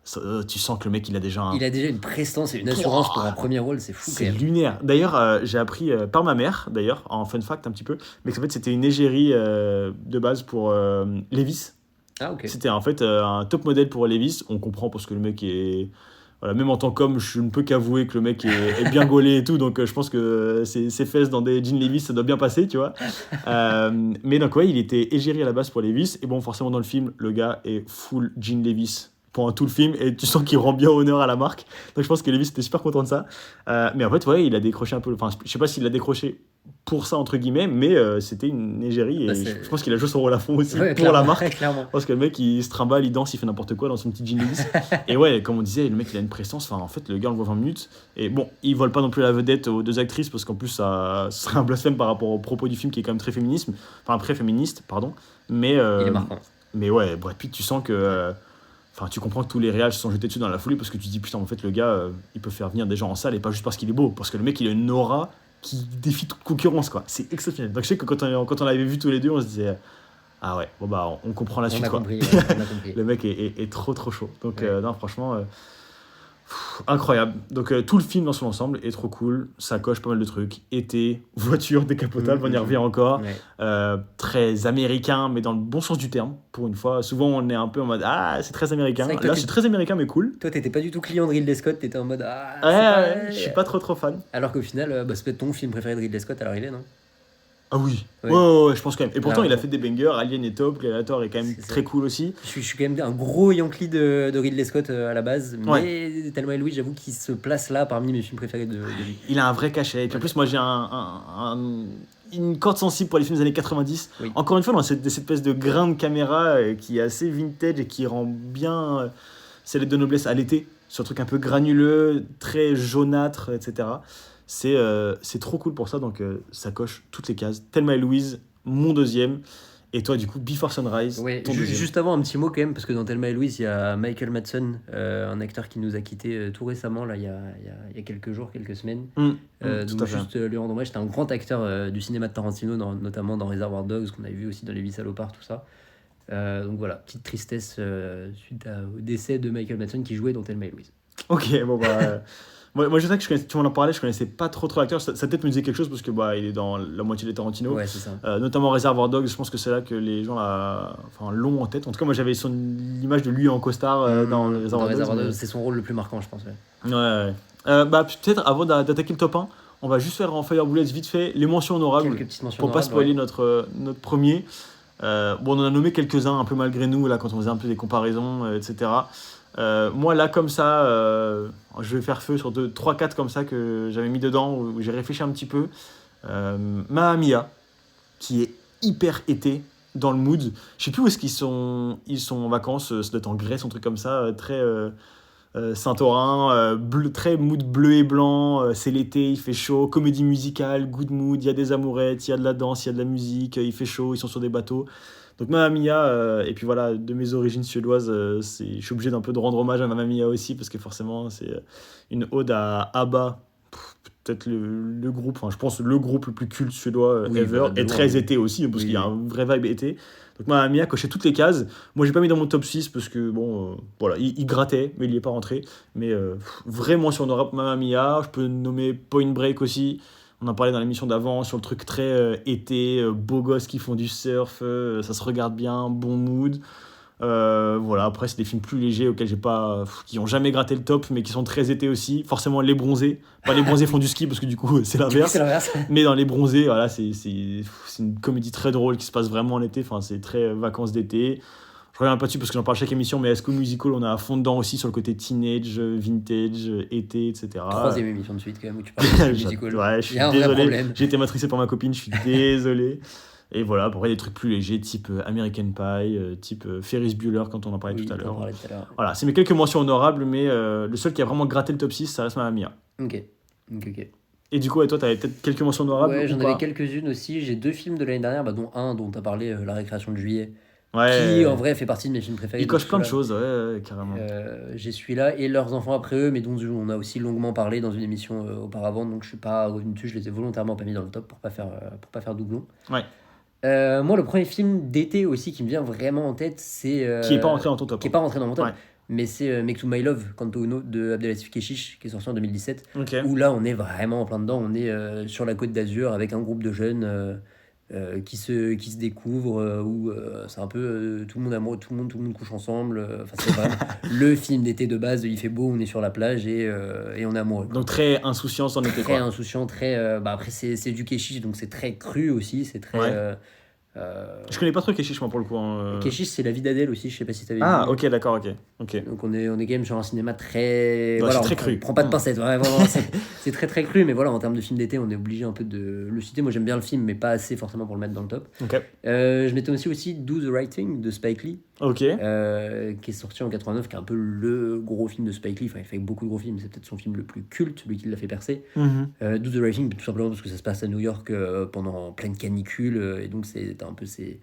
Tu sens que le mec, il a déjà Il a déjà une prestance et une assurance pour un premier rôle, c'est fou quand c'est même. lunaire. D'ailleurs, j'ai appris par ma mère, d'ailleurs, en fun fact un petit peu, mais qu'en fait c'était une égérie de base pour Levi's. Ah ok. C'était en fait un top modèle pour Levi's. On comprend parce que le mec est... Voilà, même en tant qu'homme, je ne peux qu'avouer que le mec est bien gaulé et tout, donc je pense que ses fesses dans des jeans Levi's, ça doit bien passer, tu vois. Mais donc ouais, il était égérie à la base pour Levi's, et bon, forcément dans le film, le gars est full jean Levi's pendant tout le film, et tu sens qu'il rend bien honneur à la marque. Donc je pense que Levi's était super content de ça. Mais en fait, ouais, il a décroché un peu, enfin, je sais pas s'il l'a décroché pour ça, entre guillemets, mais c'était une égérie, et Bah, je pense qu'il a joué son rôle à fond aussi Ouais, pour la clairement, marque. clairement. Parce que le mec, il se trimballe, il danse, il fait n'importe quoi dans son petit jean Levi's. Et ouais, comme on disait, le mec, il a une prestance. Enfin, en fait, le gars, on le voit 20 minutes. Et bon, il vole pas non plus la vedette aux deux actrices, parce qu'en plus, ça serait un blasphème par rapport au propos du film qui est quand même très féministe, pardon. Mais, Il est marquant. mais ouais, Brad Pitt, tu sens que. Enfin, tu comprends que tous les réals se sont jetés dessus dans la foulée, parce que tu te dis, putain, en fait, le gars, il peut faire venir des gens en salle, et pas juste parce qu'il est beau. Parce que le mec, il a une aura qui défie toute concurrence, quoi. C'est exceptionnel. Donc, je sais que quand on l'avait vu tous les deux, on se disait. Ah ouais, bon bah on comprend la On suite a quoi. compris, ouais, on a compris. Le mec est trop chaud. Donc Ouais. non franchement incroyable. Donc tout le film dans son ensemble est trop cool. Ça coche pas mal de trucs. Été, voiture décapotable, on y revient encore. Ouais. Très américain mais dans le bon sens du terme. Pour une fois, souvent on est un peu en mode ah c'est très américain. C'est vrai que Là toi, c'est très américain mais cool. Toi, t'étais pas du tout client de Ridley Scott, t'étais en mode ah, Ouais, c'est pas... ouais, je suis pas trop fan. Alors qu'au final, bah, c'est peut-être ton film préféré de Ridley Scott, alors il est, non? Ah oui. Ouais. Ouais, je pense quand même. Et pourtant Alors, il a fait des bangers. Alien est top. Gladiator est quand même C'est ça. très cool aussi. Je suis quand même un gros Yankee de Ridley Scott à la base, mais Ouais. Thelma et Louise, j'avoue qu'il se place là parmi mes films préférés de lui. Il a un vrai cachet. Et puis en plus, moi, j'ai une corde sensible pour les films des années 90. Oui. Encore une fois, dans cette espèce de grain de caméra qui est assez vintage et qui rend bien ses lettres de noblesse à l'été. Sur un truc un peu granuleux, très jaunâtre, etc. C'est trop cool pour ça. Donc, ça coche toutes les cases. Thelma et Louise, mon deuxième. Et toi, du coup, Before Sunrise, Ouais, ton deuxième. juste avant, un petit mot quand même, parce que dans Thelma et Louise, il y a Michael Madsen, un acteur qui nous a quittés tout récemment, là, il y a quelques jours, quelques semaines. Tout Donc à fait. juste lui rendre hommage, c'était un grand acteur du cinéma de Tarantino, notamment dans Reservoir Dogs, qu'on avait vu aussi dans Les Huit Salopards, tout ça. Donc voilà, petite tristesse suite au décès de Michael Madsen qui jouait dans Thelma et Louise. Ok, bon bah. Moi, je sais que tu m'en as parlé, je connaissais pas trop l'acteur. Sa tête me disait quelque chose parce que bah, il est dans la moitié des Tarantino. Ouais, c'est ça. Notamment Reservoir Dogs, je pense que c'est là que les gens l'ont en tête. En tout cas, moi j'avais l'image de lui en costard dans Reservoir Dogs. mais- C'est son rôle le plus marquant, je pense. Ouais. Ouais. Bah, peut-être avant d'attaquer le top 1, on va juste faire en Fire Bullets vite fait les mentions honorables Quelques petites mentions pour pas honorables, spoiler ouais. notre premier. Bon, on en a nommé quelques-uns un peu malgré nous, là, quand on faisait un peu des comparaisons, etc. Moi, là, comme ça, je vais faire feu sur 3-4 comme ça que j'avais mis dedans, où j'ai réfléchi un petit peu. Mamma Mia, qui est hyper été dans le mood. Je sais plus où est-ce qu'ils sont. Ils sont en vacances, ça doit être en Grèce, un truc comme ça, très Saint-Orin, très mood bleu et blanc. C'est l'été, il fait chaud, comédie musicale, good mood, il y a des amourettes, il y a de la danse, il y a de la musique, il fait chaud, ils sont sur des bateaux. Donc Mamma Mia, et puis voilà, de mes origines suédoises, je suis obligé d'un peu de rendre hommage à Mamma Mia aussi, parce que forcément, c'est une ode à ABBA, peut-être le groupe, enfin je pense le groupe le plus culte suédois Oui, ever, bah, de et loin, très oui. été aussi, parce Oui, qu'il y a oui. un vrai vibe été. Donc Mamma Mia cochait toutes les cases. Moi j'ai pas mis dans mon top 6 parce que bon, voilà, il grattait, mais il y est pas rentré. Mais vraiment sur Europe, Mamma Mia, je peux nommer Point Break aussi. On en parlait dans l'émission d'avant sur le truc très été, beaux gosses qui font du surf, ça se regarde bien, bon mood. Voilà, après, c'est des films plus légers auxquels j'ai pas, qui ont jamais gratté le top, mais qui sont très été aussi. Forcément, Les Bronzés. Pas Les Bronzés font du ski, parce que du coup, c'est Du coup, c'est l'inverse. l'inverse. Mais dans Les Bronzés, voilà, c'est une comédie très drôle qui se passe vraiment en été. Enfin, c'est très vacances d'été. Je reviens pas dessus parce que j'en parle chaque émission, mais High School Musical, on a à fond dedans aussi sur le côté teenage, vintage, été, etc. Troisième émission de suite, quand même, où tu parles de musical. Ouais, je Il y suis a un vrai désolé. problème. J'ai été matrixé par ma copine, je suis désolé. Et voilà, après, des trucs plus légers, type American Pie, type Ferris Bueller, quand on en parlait Oui, tout à t'en l'heure. parlais tout à l'heure. Voilà, c'est mes quelques mentions honorables, mais le seul qui a vraiment gratté le top 6, ça reste Mamma Mia. Ok. Ok. Et du coup, et toi, t'avais peut-être quelques mentions honorables Ouais, ou j'en avais pas? quelques-unes aussi. J'ai 2 films de l'année dernière, bah, dont un dont tu as parlé, La Récréation de juillet, qui en Ouais, vrai fait partie de mes films préférés. il Donc coche plein de celui-là, choses, ouais, carrément. j'ai celui-là et Leurs enfants après eux, mais dont on a aussi longuement parlé dans une émission auparavant, donc je suis pas revenu dessus. Je les ai volontairement pas mis dans le top pour pas faire doublon. Ouais, Moi, le premier film d'été aussi qui me vient vraiment en tête, c'est qui est pas rentré dans ton top. qui est pas rentré dans mon top, Ouais, mais c'est Make to My Love, Kanto Uno de Abdelaziz Kechiche, qui est sorti en 2017. ok. Où là, on est vraiment en plein dedans. On est sur la Côte d'Azur avec un groupe de jeunes qui se découvrent, où c'est un peu tout le monde amoureux, tout le monde couche ensemble. Enfin, c'est vraiment le film d'été de base. Il fait beau, on est sur la plage et on est amoureux, quoi. Donc très insouciance en été, Très quoi. insouciant, très. Bah après, c'est du Kechiche, donc c'est très cru aussi. C'est très. Ouais. Je connais pas trop Keshish, moi, pour le coup. Kechiche, c'est La vie d'Adèle aussi. Je sais pas si t'avais Ah, vu. ok, d'accord, ok. Donc on est quand même sur un cinéma très... Ouais, voilà, c'est très on cru. prend pas de pincettes, ouais, vraiment, c'est très très cru, mais voilà, en termes de film d'été, on est obligé un peu de le citer. Moi j'aime bien le film, mais pas assez forcément pour le mettre dans le top. Ok. Je mettais aussi Do the Right Thing de Spike Lee, Ok. qui est sorti en 89, qui est un peu le gros film de Spike Lee. Enfin, il fait beaucoup de gros films, mais c'est peut-être son film le plus culte, lui qui l'a fait percer. Mhm. Do the Right Thing, tout simplement parce que ça se passe à New York pendant pleine canicule, et donc c'est un peu ces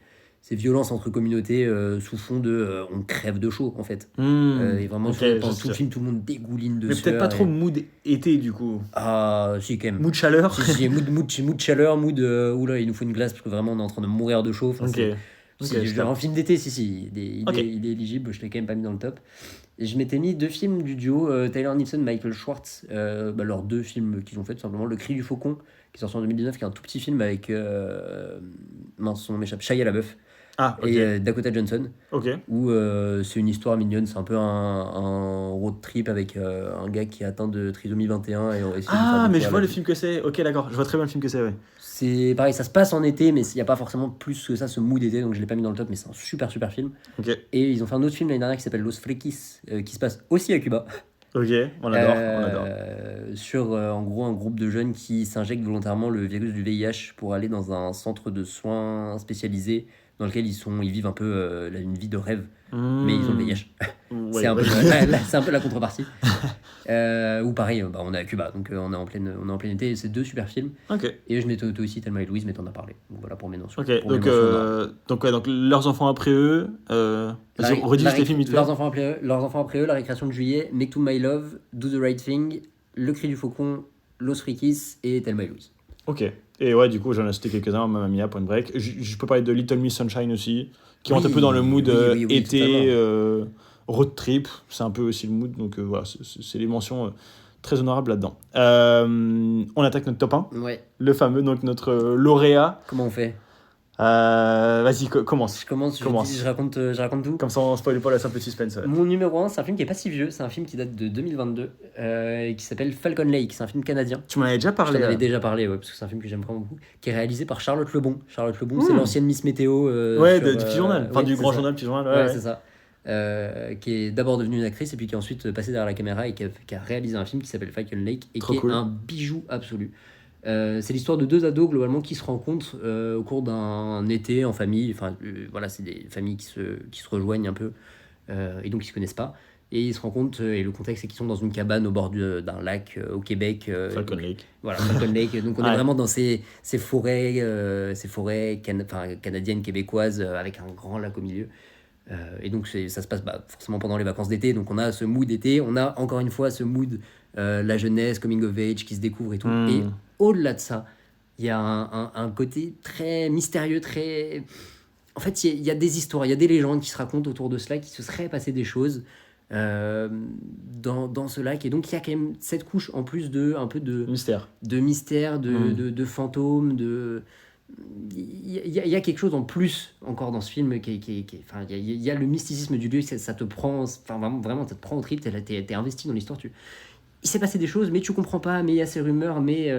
violences entre communautés sous fond de on crève de chaud en fait. Et vraiment, Ok, pendant tout le film, tout le monde dégouline de mais peut-être pas sueur. trop mood été, du coup. Ah, si, quand même. Mood chaleur. Si, mood chaleur, mood. Oula, il nous faut une glace parce que vraiment, on est en train de mourir de chaud. Enfin, Ok. si, Ok, je genre, un capte. film d'été, si, Ok. il est éligible, je l'ai quand même pas mis dans le top. Et je m'étais mis 2 films du duo Taylor Nilsson, Michael Schwartz, leurs 2 films qu'ils ont fait, tout simplement. Le Cri du Faucon, qui est sorti en 2019, qui est un tout petit film avec. Mince, son nom m'échappe, Shia LaBeouf Ah, ok. et Dakota Johnson, Ok. où c'est une histoire mignonne. C'est un peu un road trip avec un gars qui est atteint de trisomie 21 et on essaie de lui faire Ah, mais je découvrir vois la le vie. film que c'est. Ok, d'accord. Je vois très bien le film que c'est, ouais. C'est pareil, ça se passe en été, mais il n'y a pas forcément plus que ça, ce mood d'été, donc je l'ai pas mis dans le top, mais c'est un super super film. Ok. Et ils ont fait un autre film l'année dernière qui s'appelle Los Frikis, qui se passe aussi à Cuba. Ok. On adore. Sur en gros un groupe de jeunes qui s'injectent volontairement le virus du VIH pour aller dans un centre de soins spécialisé dans lequel ils vivent un peu une vie de rêve, mais ils ont le VIH. Ouais, C'est un peu, ouais. c'est un peu la contrepartie. Ou pareil, bah, on est à Cuba, donc on est en plein été. C'est 2 super films. Ok. Et je m'étais noté aussi Thelma et Louise, mais t'en as parlé. Donc voilà pour mes notions. Ok. Pour mes Donc, mentions honorables. donc leurs enfants après eux. Vas-y, redis juste les films vite fait. Leurs enfants après eux, La Récréation de juillet, Make to My Love, Do the Right Thing, Le Cri du Faucon, Los Frikis et Thelma et Louise. Ok. Et ouais, du coup, j'en ai cité quelques-uns, Mamma Mia, Point Break. Je peux parler de Little Miss Sunshine aussi, qui rentre un peu dans le mood oui, été, totalement. road trip. C'est un peu aussi le mood. Donc voilà, c'est les mentions très honorables là-dedans. On attaque notre top 1. Ouais, Le fameux, donc notre lauréat. comment on fait? Vas-y, commence. Je commence, Commence. je raconte tout. Comme ça, on spoil pas la simple suspense. Ouais. Mon numéro 1, c'est un film qui est pas si vieux, c'est un film qui date de 2022, et qui s'appelle Falcon Lake, c'est un film canadien. Tu m'en avais déjà Je parlé. t'en avais déjà parlé, ouais, parce que c'est un film que j'aime vraiment beaucoup, qui est réalisé par Charlotte Lebon. Charlotte Lebon, c'est Mmh. l'ancienne Miss Météo. Ouais, sur, du Petit Journal. Enfin, ouais, du c'est Grand ça. Journal, Petit Journal. Ouais, Ouais, c'est ça. Qui est d'abord devenue une actrice et puis qui est ensuite passée derrière la caméra et qui a réalisé un film qui s'appelle Falcon Lake et Trop qui cool. est un bijou absolu. C'est l'histoire de deux ados globalement qui se rencontrent au cours d'un été en famille. Enfin, voilà, c'est des familles qui se rejoignent un peu et donc ils se connaissent pas. Et ils se rencontrent et le contexte c'est qu'ils sont dans une cabane au bord d'un lac au Québec. Falcon Lake. Voilà, Falcon Lake. Donc on est Ouais. vraiment dans ces forêts, canadiennes, québécoises avec un grand lac au milieu. Et donc ça se passe forcément pendant les vacances d'été, donc on a ce mood d'été, on a encore une fois ce mood la jeunesse, coming of age qui se découvre et tout. Mm. Et au-delà de ça, il y a un côté très mystérieux, très... En fait, il y a des histoires, il y a des légendes qui se racontent autour de cela, qui se seraient passé des choses dans ce lac. Et donc il y a quand même cette couche en plus un peu Mystère. de mystère, Mm. de fantômes, il y a quelque chose en plus encore dans ce film enfin, il y a le mysticisme du lieu, ça te prend, enfin vraiment ça te prend au trip, t'es investi dans l'histoire, il s'est passé des choses mais tu comprends pas, mais il y a ces rumeurs, mais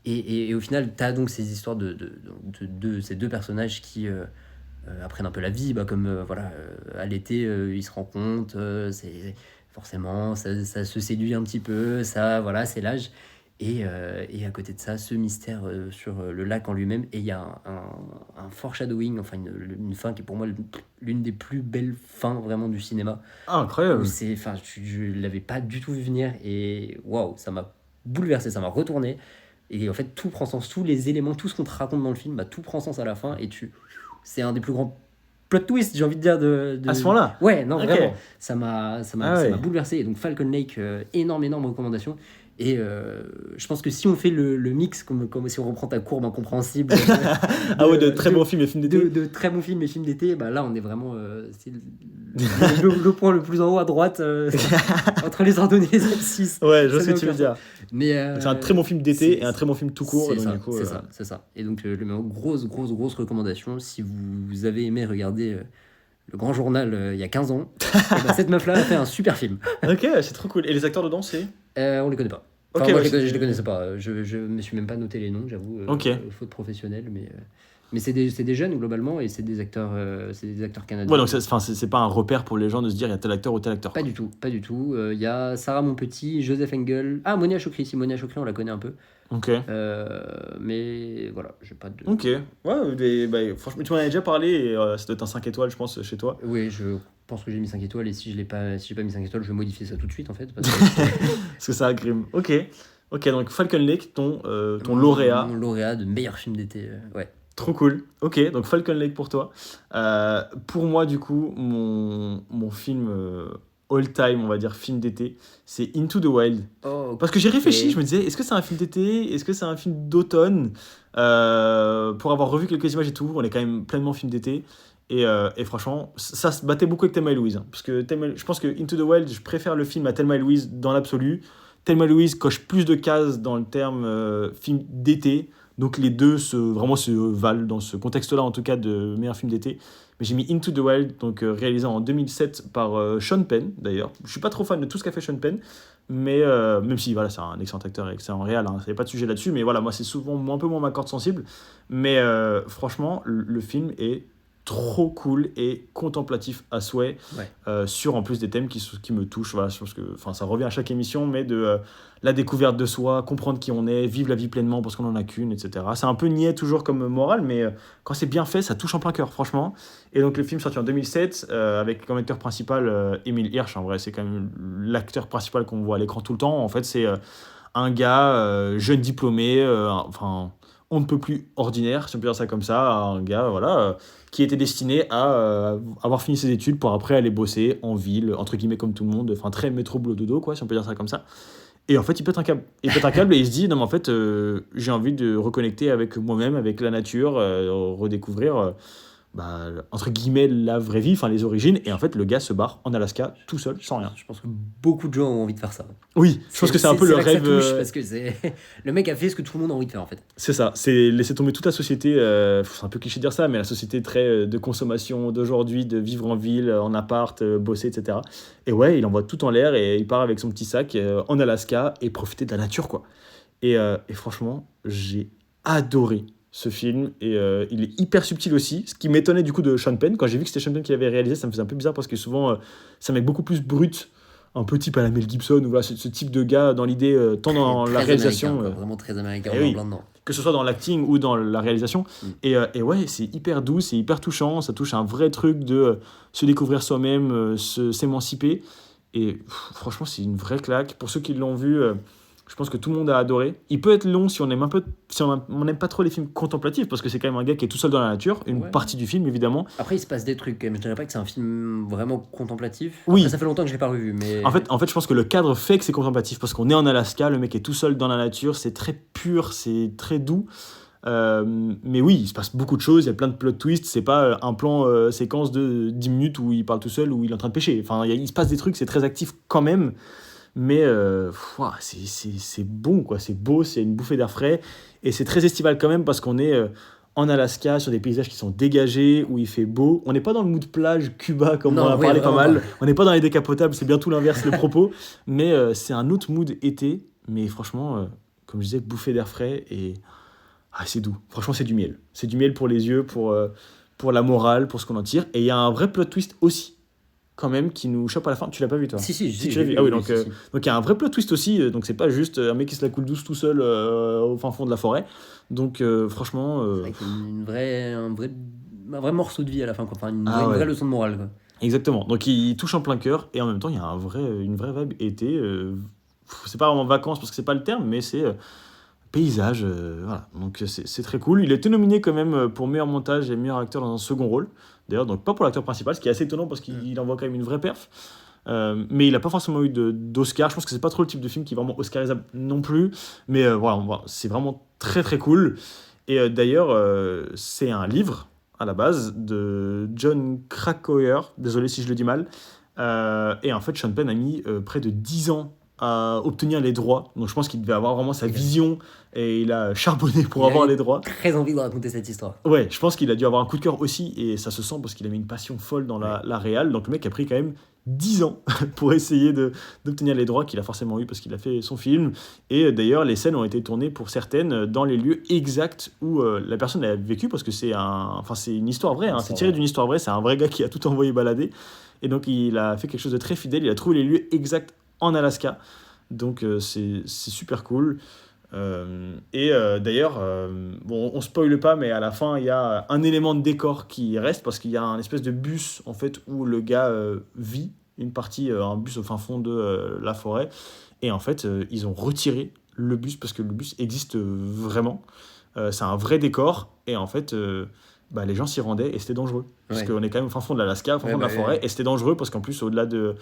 et au final t'as donc ces histoires de ces deux personnages qui apprennent un peu la vie, comme voilà, à l'été ils se rencontrent, c'est forcément ça se séduit un petit peu, ça voilà, c'est l'âge. Et à côté de ça, ce mystère sur le lac en lui-même. Et il y a un foreshadowing, enfin une fin qui est pour moi l'une des plus belles fins vraiment du cinéma. Ah, incroyable. Enfin, je ne l'avais pas du tout vu venir. Et waouh, ça m'a bouleversé, ça m'a retourné. Et en fait, tout prend sens, tous les éléments, tout ce qu'on te raconte dans le film, tout prend sens à la fin. Et c'est un des plus grands plot twists, j'ai envie de dire. À ce moment-là. Ouais, non, Ok. vraiment. Ça m'a Ah ouais. bouleversé. Et donc, Falcon Lake, énorme recommandation. Et je pense que si on fait le mix, comme si on reprend ta courbe incompréhensible, Ah ouais, de très bons films et films d'été. de très bons films et films d'été, là on est vraiment c'est le point le plus en haut à droite entre les ordonnées et les abscisses. Ouais, je vois Ça ce n'a que tu veux aucun dire. Mais C'est un très bon film d'été c'est- et un très bon film tout court. c'est Donc, ça, du coup, c'est ça. Et donc grosse recommandation si vous avez aimé regarder Le Grand Journal il y a 15 ans, et cette meuf là a fait un super film. Ok, c'est trop cool. Et les acteurs dedans, c'est On les connaît pas. Enfin, Ok, moi, ouais, je les c'est- connaissais pas. Je me suis même pas noté les noms, j'avoue. Ok. Faute professionnelle, mais c'est des jeunes globalement et c'est des acteurs canadiens. Ouais, donc c'est pas un repère pour les gens de se dire il y a tel acteur ou tel acteur. Pas du tout, pas du tout. Il y a Sarah Monpetit, Joseph Engel. Ah, Monia Chokri, si Monia Chokri, on la connaît un peu. Ok. Mais voilà, j'ai pas de. Ok. Ouais, franchement, tu m'en avais déjà parlé et ça doit être un 5 étoiles, je pense, chez toi. Oui, je pense que j'ai mis 5 étoiles et si j'ai pas mis 5 étoiles, je vais modifier ça tout de suite en fait. Parce Parce que ça agrime. Ok. Ok, donc Falcon Lake, ton lauréat. Mon lauréat de meilleur film d'été. Ouais. Trop cool. Ok, donc Falcon Lake pour toi. Pour moi, du coup, mon film all-time, on va dire, film d'été, c'est Into the Wild. Oh, Parce que j'ai réfléchi, ok. je me disais, est-ce que c'est un film d'été? Est-ce que c'est un film d'automne? Pour avoir revu quelques images et tout, on est quand même pleinement film d'été. Et franchement, ça se battait beaucoup avec Thelma et Louise. Hein, parce que je pense que Into the Wild, je préfère le film à Thelma et Louise dans l'absolu. Thelma et Louise coche plus de cases dans le terme film d'été. Donc les deux vraiment se valent dans ce contexte-là, en tout cas, de meilleur film d'été. Mais j'ai mis Into the Wild, donc réalisé en 2007 par Sean Penn, d'ailleurs. Je suis pas trop fan de tout ce qu'a fait Sean Penn, mais même si voilà, c'est un excellent acteur et excellent réal, hein, il n'y a pas de sujet là-dessus, mais voilà, moi c'est souvent un peu moins ma corde sensible. Mais franchement, le film est trop cool et contemplatif à souhait, Ouais. sur en plus des thèmes qui me touchent. Voilà, je pense que ça revient à chaque émission, mais de la découverte de soi, comprendre qui on est, vivre la vie pleinement parce qu'on en a qu'une, etc. C'est un peu niais toujours comme morale, mais quand c'est bien fait, ça touche en plein cœur, franchement. Et donc le film sorti en 2007 avec comme acteur principal Emile Hirsch. En vrai, c'est quand même l'acteur principal qu'on voit à l'écran tout le temps. En fait, c'est un gars jeune diplômé, enfin on ne peut plus ordinaire, si on peut dire ça comme ça, un gars qui était destiné à avoir fini ses études pour après aller bosser en ville, entre guillemets comme tout le monde, enfin très métro boulot dodo, quoi, si on peut dire ça comme ça. Et en fait, il pète un câble. Il pète un câble et il se dit, non mais en fait, j'ai envie de reconnecter avec moi-même, avec la nature, redécouvrir entre guillemets, la vraie vie, enfin les origines, et en fait, le gars se barre en Alaska tout seul, sans rien. Je pense que beaucoup de gens ont envie de faire ça. Oui, je pense que c'est un peu le là que ça rêve. touche, parce que le mec a fait ce que tout le monde a envie de faire en fait. C'est ça, c'est laisser tomber toute la société, c'est un peu cliché de dire ça, mais la société très de consommation d'aujourd'hui, de vivre en ville, en appart, bosser, etc. Et ouais, il envoie tout en l'air et il part avec son petit sac en Alaska et profiter de la nature, quoi. Et franchement, j'ai adoré ce film et il est hyper subtil aussi, ce qui m'étonnait du coup de Sean Penn. Quand j'ai vu que c'était Sean Penn qui l'avait réalisé, ça me faisait un peu bizarre parce que souvent c'est un mec beaucoup plus brut, un peu type à la Mel Gibson, ou voilà, ce type de gars dans l'idée, tant dans Très la réalisation, américain, quoi, vraiment très américain, eh on est en oui. plein dedans. que ce soit dans l'acting ou dans la réalisation. Et ouais, c'est hyper doux, c'est hyper touchant, ça touche un vrai truc de se découvrir soi-même, s'émanciper. Et franchement, c'est une vraie claque. Pour ceux qui l'ont vu, je pense que tout le monde a adoré. Il peut être long si on aime un peu, si on n'aime pas trop les films contemplatifs, parce que c'est quand même un gars qui est tout seul dans la nature, une Ouais. partie du film évidemment. Après, il se passe des trucs, mais je dirais pas que c'est un film vraiment contemplatif. Oui. Après, ça fait longtemps que je l'ai pas revu, mais. En fait, je pense que le cadre fait que c'est contemplatif, parce qu'on est en Alaska, le mec est tout seul dans la nature, c'est très pur, c'est très doux. Mais oui, il se passe beaucoup de choses, il y a plein de plot twists, c'est pas un plan séquence de 10 minutes où il parle tout seul, où il est en train de pêcher. Enfin, il se passe des trucs, c'est très actif quand même, mais c'est bon, quoi. C'est beau, c'est une bouffée d'air frais, et c'est très estival quand même, parce qu'on est en Alaska, sur des paysages qui sont dégagés, où il fait beau. On n'est pas dans le mood plage Cuba, comme Non, on en a oui, parlé pas vraiment mal. pas. On n'est pas dans les décapotables, c'est bien tout l'inverse le propos, mais c'est un autre mood été, mais franchement, comme je disais, bouffée d'air frais, et c'est doux. Franchement, c'est du miel. C'est du miel pour les yeux, pour la morale, pour ce qu'on en tire. Et il y a un vrai plot twist aussi, quand même, qui nous chope à la fin. Tu l'as pas vu, toi? Si, si, Si, tu j'ai l'as vu. vu, Ah oui, oui, donc si, si. il y a un vrai plot twist aussi. Donc c'est pas juste un mec qui se la coule douce tout seul au fin fond de la forêt. Donc franchement, C'est vrai qu'il y a un vrai morceau de vie à la fin, quoi. Enfin, une ouais. vraie leçon de morale, quoi. Exactement. Donc il touche en plein cœur et en même temps il y a une vraie vibe été. C'est pas vraiment vacances parce que c'est pas le terme, mais c'est paysage. Voilà. Donc c'est très cool. Il a été nominé quand même pour meilleur montage et meilleur acteur dans un second rôle. D'ailleurs, donc pas pour l'acteur principal, ce qui est assez étonnant parce qu'il envoie quand même une vraie perf. Mais il n'a pas forcément eu d'Oscar. Je pense que c'est pas trop le type de film qui est vraiment oscarisable non plus. Mais voilà, c'est vraiment très très cool. Et d'ailleurs, c'est un livre à la base de John Krakauer. Désolé si je le dis mal. Et en fait, Sean Penn a mis près de 10 ans à obtenir les droits. Donc je pense qu'il devait avoir vraiment sa vision et il a charbonné pour avoir les droits. Très envie de raconter cette histoire. Ouais, je pense qu'il a dû avoir un coup de cœur aussi et ça se sent parce qu'il a mis une passion folle dans la réal. Donc le mec a pris quand même 10 ans pour essayer d'obtenir les droits qu'il a forcément eu parce qu'il a fait son film. Et d'ailleurs, les scènes ont été tournées pour certaines dans les lieux exacts où la personne a vécu parce que c'est une histoire vraie. C'est tiré d'une histoire vraie. C'est un vrai gars qui a tout envoyé balader. Et donc il a fait quelque chose de très fidèle. Il a trouvé les lieux exacts en Alaska. Donc c'est super cool. D'ailleurs, bon, on spoile pas, mais à la fin, il y a un élément de décor qui reste parce qu'il y a un espèce de bus en fait où le gars vit une partie, un bus au fin fond de la forêt. Et en fait, ils ont retiré le bus parce que le bus existe vraiment. C'est un vrai décor et en fait, les gens s'y rendaient et c'était dangereux. Parce qu'on est quand même au fin fond de l'Alaska, au fin fond de la forêt, et c'était dangereux parce qu'en plus, au-delà de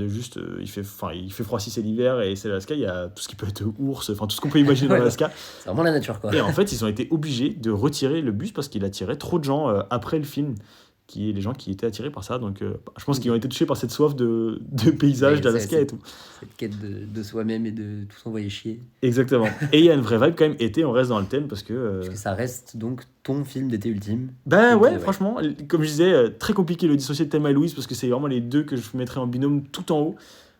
juste. Il fait froid si c'est l'hiver et c'est l'Alaska, il y a tout ce qui peut être ours, enfin tout ce qu'on peut imaginer dans l'Alaska. C'est vraiment la nature, quoi. Et en fait, ils ont été obligés de retirer le bus parce qu'il attirait trop de gens après le film. Les gens qui étaient attirés par ça. Donc, je pense qu'ils ont été touchés par cette soif de paysage d'Alaska et tout. Cette quête de soi-même et de tout s'envoyer chier. Exactement. Et il y a une vraie vibe quand même été, on reste dans le thème parce que. Parce que ça reste donc ton film d'été ultime. Ben ouais, franchement, comme je disais, très compliqué de le dissocier de Thelma et Louise parce que c'est vraiment les deux que je mettrais en binôme tout en haut.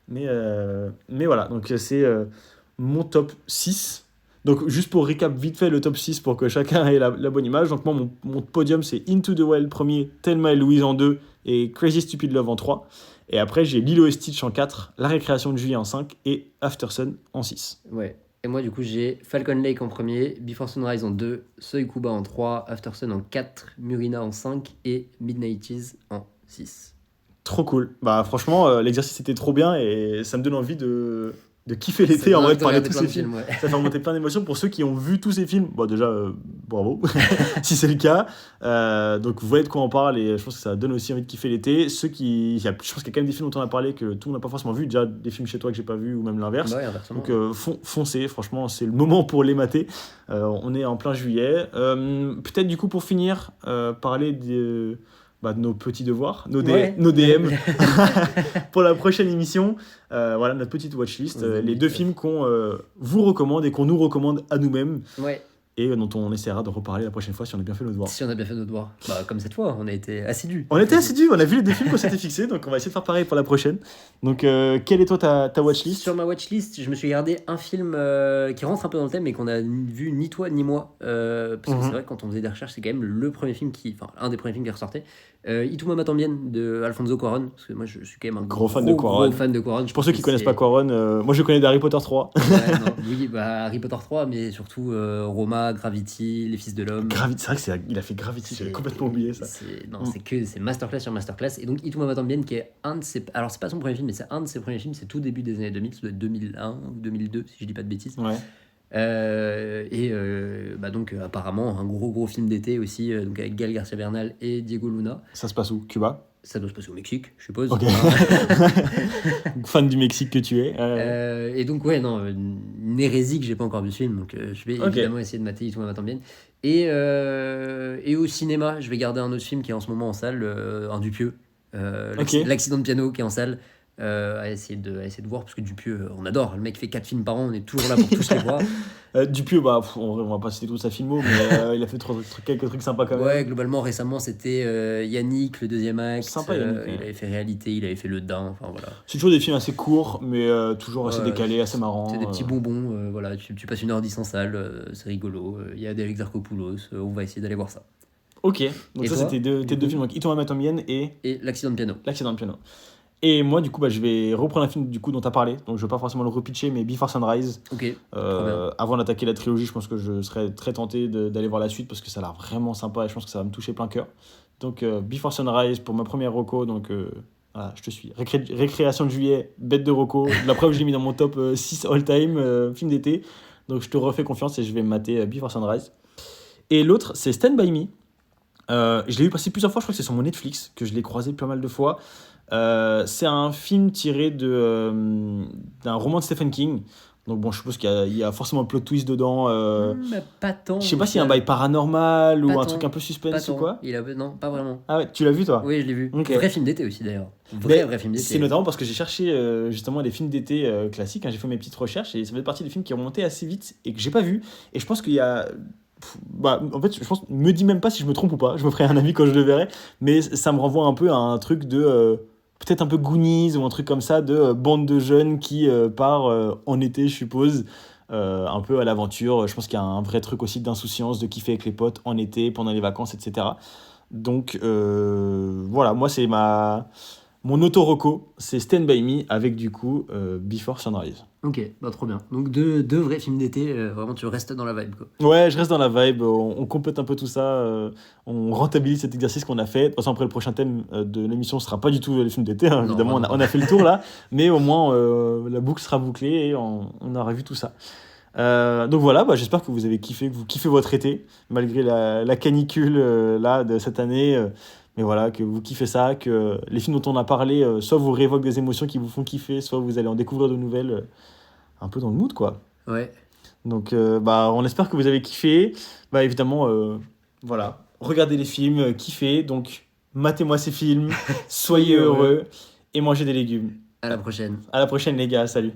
Mais voilà, donc c'est mon top 6. Donc juste pour recap vite fait le top 6 pour que chacun ait la bonne image. Donc moi, mon podium, c'est Into the Wild premier, Thelma et Louise en 2 et Crazy Stupid Love en 3. Et après, j'ai Lilo et Stitch en 4, La Récréation de Juillet en 5 et After Sun en 6. Ouais. Et moi, du coup, j'ai Falcon Lake en premier, Before Sunrise en 2, Seuil Kuba en 3, After Sun en 4, Murina en 5 et Midnighties en 6. Trop cool. Bah franchement, l'exercice était trop bien et ça me donne envie de de kiffer l'été en Ça vrai, de donne parler envie de tous plein ces films. ouais. Ça fait remonter plein d'émotions pour ceux qui ont vu tous ces films. Bon, déjà, bravo, si c'est le cas. Donc, vous voyez de quoi on parle et je pense que ça donne aussi envie de kiffer l'été. Je pense qu'il y a quand même des films dont on a parlé que tout le monde n'a pas forcément vu. Déjà, des films chez toi que j'ai pas vu ou même l'inverse. Bah ouais, inversement. Donc, foncez, franchement, c'est le moment pour les mater. On est en plein juillet. Peut-être, du coup, pour finir, parler de nos petits devoirs, nos DM pour la prochaine émission. Voilà notre petite watchlist, les 2 films qu'on vous recommande et qu'on nous recommande à nous-mêmes Ouais. et dont on essaiera de reparler la prochaine fois si on a bien fait nos devoirs. Si on a bien fait nos devoirs. Bah, comme cette fois, on a été assidus. On était assidus, on a vu les 2 films qu'on s'était fixés, donc on va essayer de faire pareil pour la prochaine. Donc, quelle est toi ta watchlist ? Sur ma watchlist, je me suis gardé un film qui rentre un peu dans le thème, mais qu'on a vu ni toi ni moi. Parce que c'est vrai que quand on faisait des recherches, c'est quand même un des premiers films qui ressortait. Y tu m'amas también de Alfonso Cuarón, parce que moi je suis quand même un Gros fan de Cuarón. Pour ceux qui connaissent pas Cuarón, moi je connais d'Harry Potter 3. Oui, Harry Potter 3, mais surtout Roma, Gravity, Les Fils de l'Homme. C'est vrai qu'il a fait Gravity, j'avais complètement oublié ça. C'est masterclass sur masterclass. Et donc Y tu m'amas también, qui est un de ses... Alors c'est pas son premier film, mais c'est un de ses premiers films, c'est tout début des années 2000, ça doit être 2001 ou 2002, si je dis pas de bêtises. Ouais. Donc apparemment un gros film d'été aussi, donc avec Gael Garcia Bernal et Diego Luna. Ça se passe où ? Cuba ? Ça doit se passer au Mexique, je suppose. Ok. Fan du Mexique que tu es. Et donc une hérésie que j'ai pas encore vu ce film, donc je vais évidemment essayer de mater tout le temps bien. Et au cinéma, je vais garder un autre film qui est en ce moment en salle, un Dupieux, L'accident de piano qui est en salle. À essayer de voir, parce que Dupieux, on adore, le mec fait 4 films par an, on est toujours là pour tous les voir. Dupieux, on va pas citer toute sa filmo, mais il a fait quelques trucs sympas quand même. Ouais, globalement récemment c'était Yannick, le deuxième acte. Sympa, Yannick, il avait fait Réalité, il avait fait Le Dain, enfin voilà. C'est toujours des films assez courts, mais toujours assez décalés, assez marrants. C'est des petits bonbons, voilà, tu passes 1h10 en salle, c'est rigolo, il y a Derek Zarkopoulos, on va essayer d'aller voir ça. Ok, donc et ça c'était tes 2 films, donc Y tu m'amas también et L'accident de piano. Et moi, du coup, je vais reprendre un film dont tu as parlé. Donc, je ne vais pas forcément le repitcher, mais Before Sunrise. Ok. Avant d'attaquer la trilogie, je pense que je serais très tenté d'aller voir la suite parce que ça a l'air vraiment sympa et je pense que ça va me toucher plein cœur. Donc, Before Sunrise pour ma première reco. Donc, voilà, je te suis. Récréation de juillet, bête de reco. La preuve, je l'ai mis dans mon top 6 all-time film d'été. Donc, je te refais confiance et je vais me mater Before Sunrise. Et l'autre, c'est Stand By Me. Je l'ai vu passer plusieurs fois, je crois que c'est sur mon Netflix, que je l'ai croisé pas mal de fois. C'est un film tiré d'un roman de Stephen King. Donc bon, je suppose qu'il y a forcément un plot twist dedans. Pas tant. Je sais pas s'il y a un bail paranormal ou un truc un peu suspense ou quoi. Non, pas vraiment. Ah ouais, tu l'as vu toi ? Oui, je l'ai vu. Okay. Vrai film d'été aussi d'ailleurs. Vrai film d'été. C'est notamment parce que j'ai cherché justement des films d'été classiques. J'ai fait mes petites recherches et ça fait partie des films qui remontaient assez vite et que j'ai pas vu. Et je pense qu'il y a... en fait, je pense, me dis même pas si je me trompe ou pas. Je me ferai un avis quand je le verrai. Mais ça me renvoie un peu à un truc de... peut-être un peu Goonies ou un truc comme ça, de bande de jeunes qui part en été, je suppose, un peu à l'aventure. Je pense qu'il y a un vrai truc aussi d'insouciance, de kiffer avec les potes en été, pendant les vacances, etc. Donc, voilà, moi, c'est mon auto-reco, c'est Stand By Me, avec du coup Before Sunrise. Ok, trop bien. Donc deux vrais films d'été, vraiment tu restes dans la vibe quoi. Ouais, je reste dans la vibe, on complète un peu tout ça, on rentabilise cet exercice qu'on a fait. De toute façon, après le prochain thème de l'émission sera pas du tout les films d'été, hein, évidemment, on a fait le tour là, mais au moins la boucle sera bouclée et on aura vu tout ça. Donc voilà, j'espère que vous avez kiffé, que vous kiffez votre été, malgré la canicule là de cette année. Mais voilà, que vous kiffez ça, que les films dont on a parlé, soit vous réévoquent des émotions qui vous font kiffer, soit vous allez en découvrir de nouvelles, un peu dans le mood, quoi. Ouais. Donc, on espère que vous avez kiffé. Évidemment, voilà, regardez les films, kiffez. Donc, matez-moi ces films, soyez heureux et mangez des légumes. À la prochaine. À la prochaine, les gars, salut.